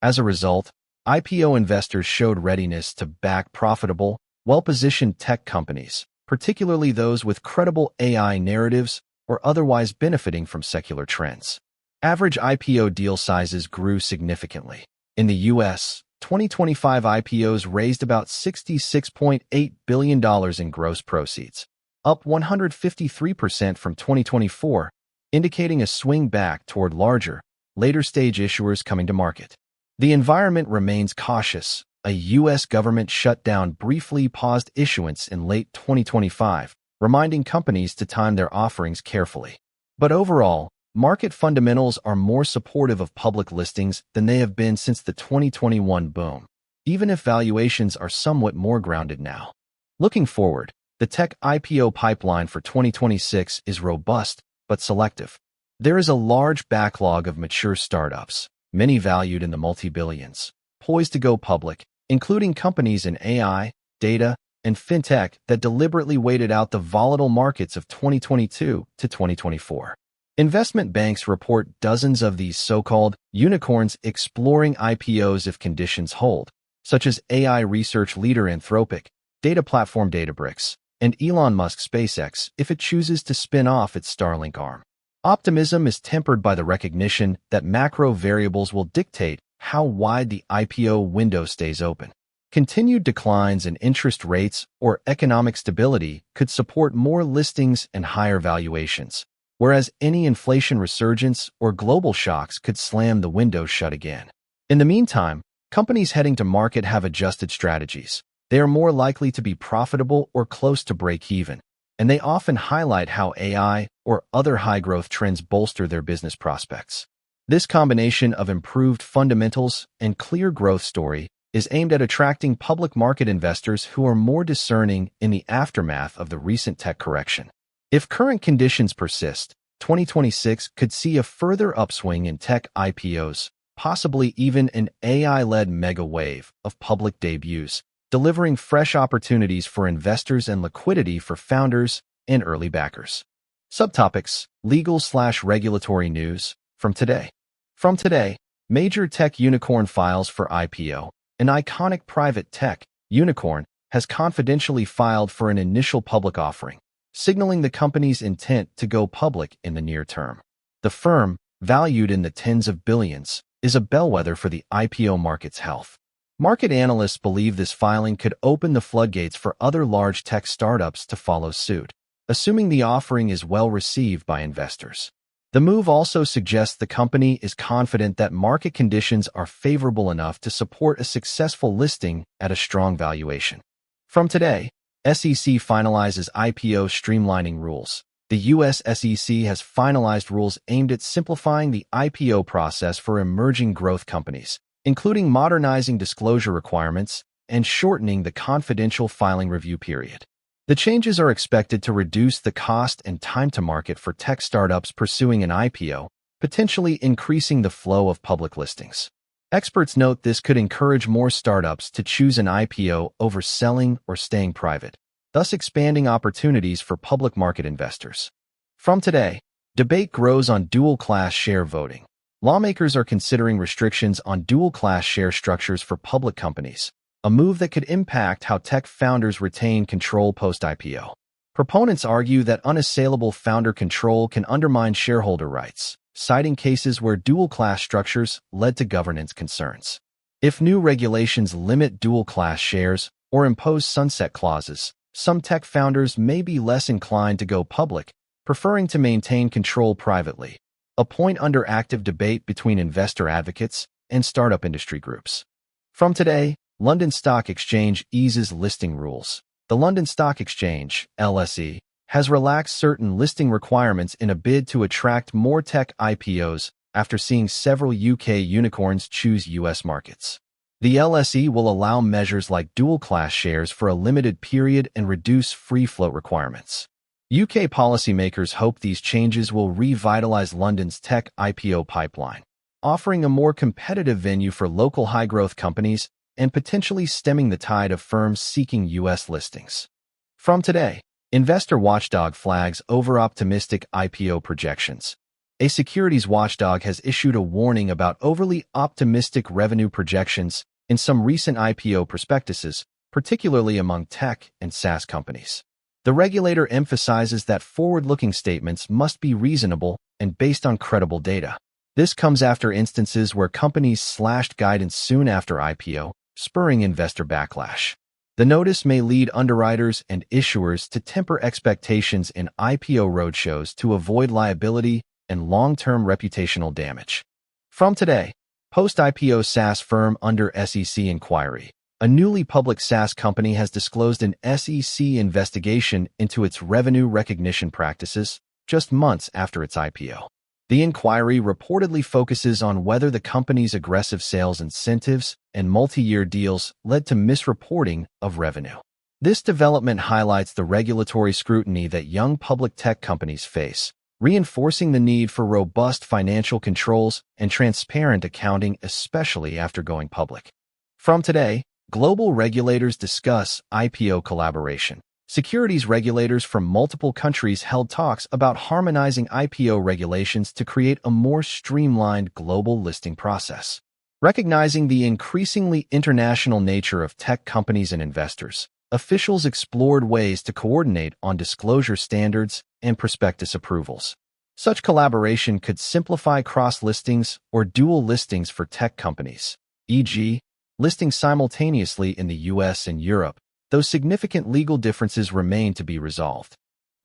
As a result, IPO investors showed readiness to back profitable, well-positioned tech companies, particularly those with credible AI narratives or otherwise benefiting from secular trends. Average IPO deal sizes grew significantly. In the U.S., 2025 IPOs raised about $66.8 billion in gross proceeds, up 153% from 2024, indicating a swing back toward larger, later-stage issuers coming to market. The environment remains cautious. A U.S. government shutdown briefly paused issuance in late 2025, reminding companies to time their offerings carefully. But overall, market fundamentals are more supportive of public listings than they have been since the 2021 boom, even if valuations are somewhat more grounded now. Looking forward, the tech IPO pipeline for 2026 is robust but selective. There is a large backlog of mature startups, many valued in the multi-billions, poised to go public, including companies in AI, data, and fintech that deliberately waited out the volatile markets of 2022 to 2024. Investment banks report dozens of these so-called unicorns exploring IPOs if conditions hold, such as AI research leader Anthropic, data platform Databricks, and Elon Musk's SpaceX if it chooses to spin off its Starlink arm. Optimism is tempered by the recognition that macro variables will dictate how wide the IPO window stays open. Continued declines in interest rates or economic stability could support more listings and higher valuations, whereas any inflation resurgence or global shocks could slam the window shut again. In the meantime, companies heading to market have adjusted strategies. They are more likely to be profitable or close to break-even, and they often highlight how AI or other high-growth trends bolster their business prospects. This combination of improved fundamentals and clear growth story is aimed at attracting public market investors who are more discerning in the aftermath of the recent tech correction. If current conditions persist, 2026 could see a further upswing in tech IPOs, possibly even an AI-led mega wave of public debuts, delivering fresh opportunities for investors and liquidity for founders and early backers. Subtopics: legal/regulatory news from today. From today, major tech unicorn files for IPO. An iconic private tech unicorn has confidentially filed for an initial public offering, signaling the company's intent to go public in the near term. The firm, valued in the tens of billions, is a bellwether for the IPO market's health. Market analysts believe this filing could open the floodgates for other large tech startups to follow suit, assuming the offering is well received by investors. The move also suggests the company is confident that market conditions are favorable enough to support a successful listing at a strong valuation. From today, SEC finalizes IPO streamlining rules. The U.S. SEC has finalized rules aimed at simplifying the IPO process for emerging growth companies, including modernizing disclosure requirements and shortening the confidential filing review period. The changes are expected to reduce the cost and time to market for tech startups pursuing an IPO, potentially increasing the flow of public listings. Experts note this could encourage more startups to choose an IPO over selling or staying private, thus expanding opportunities for public market investors. From today, debate grows on dual-class share voting. Lawmakers are considering restrictions on dual-class share structures for public companies, a move that could impact how tech founders retain control post-IPO. Proponents argue that unassailable founder control can undermine shareholder rights, citing cases where dual-class structures led to governance concerns. If new regulations limit dual-class shares or impose sunset clauses, some tech founders may be less inclined to go public, preferring to maintain control privately, a point under active debate between investor advocates and startup industry groups. From today, London Stock Exchange eases listing rules. The London Stock Exchange, LSE, has relaxed certain listing requirements in a bid to attract more tech IPOs after seeing several UK unicorns choose US markets. The LSE will allow measures like dual-class shares for a limited period and reduce free float requirements. UK policymakers hope these changes will revitalize London's tech IPO pipeline, offering a more competitive venue for local high-growth companies and potentially stemming the tide of firms seeking U.S. listings. From today, investor watchdog flags over-optimistic IPO projections. A securities watchdog has issued a warning about overly optimistic revenue projections in some recent IPO prospectuses, particularly among tech and SaaS companies. The regulator emphasizes that forward-looking statements must be reasonable and based on credible data. This comes after instances where companies slashed guidance soon after IPO, spurring investor backlash. The notice may lead underwriters and issuers to temper expectations in IPO roadshows to avoid liability and long-term reputational damage. From today, post-IPO SaaS firm under SEC inquiry. A newly public SaaS company has disclosed an SEC investigation into its revenue recognition practices just months after its IPO. The inquiry reportedly focuses on whether the company's aggressive sales incentives and multi-year deals led to misreporting of revenue. This development highlights the regulatory scrutiny that young public tech companies face, reinforcing the need for robust financial controls and transparent accounting, especially after going public. From today, global regulators discuss IPO collaboration. Securities regulators from multiple countries held talks about harmonizing IPO regulations to create a more streamlined global listing process. Recognizing the increasingly international nature of tech companies and investors, officials explored ways to coordinate on disclosure standards and prospectus approvals. Such collaboration could simplify cross-listings or dual listings for tech companies, e.g., listing simultaneously in the US and Europe, though significant legal differences remain to be resolved.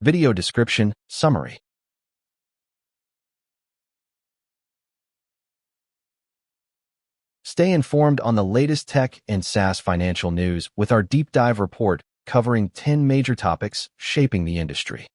Video description, summary. Stay informed on the latest tech and SaaS financial news with our deep dive report covering 10 major topics shaping the industry.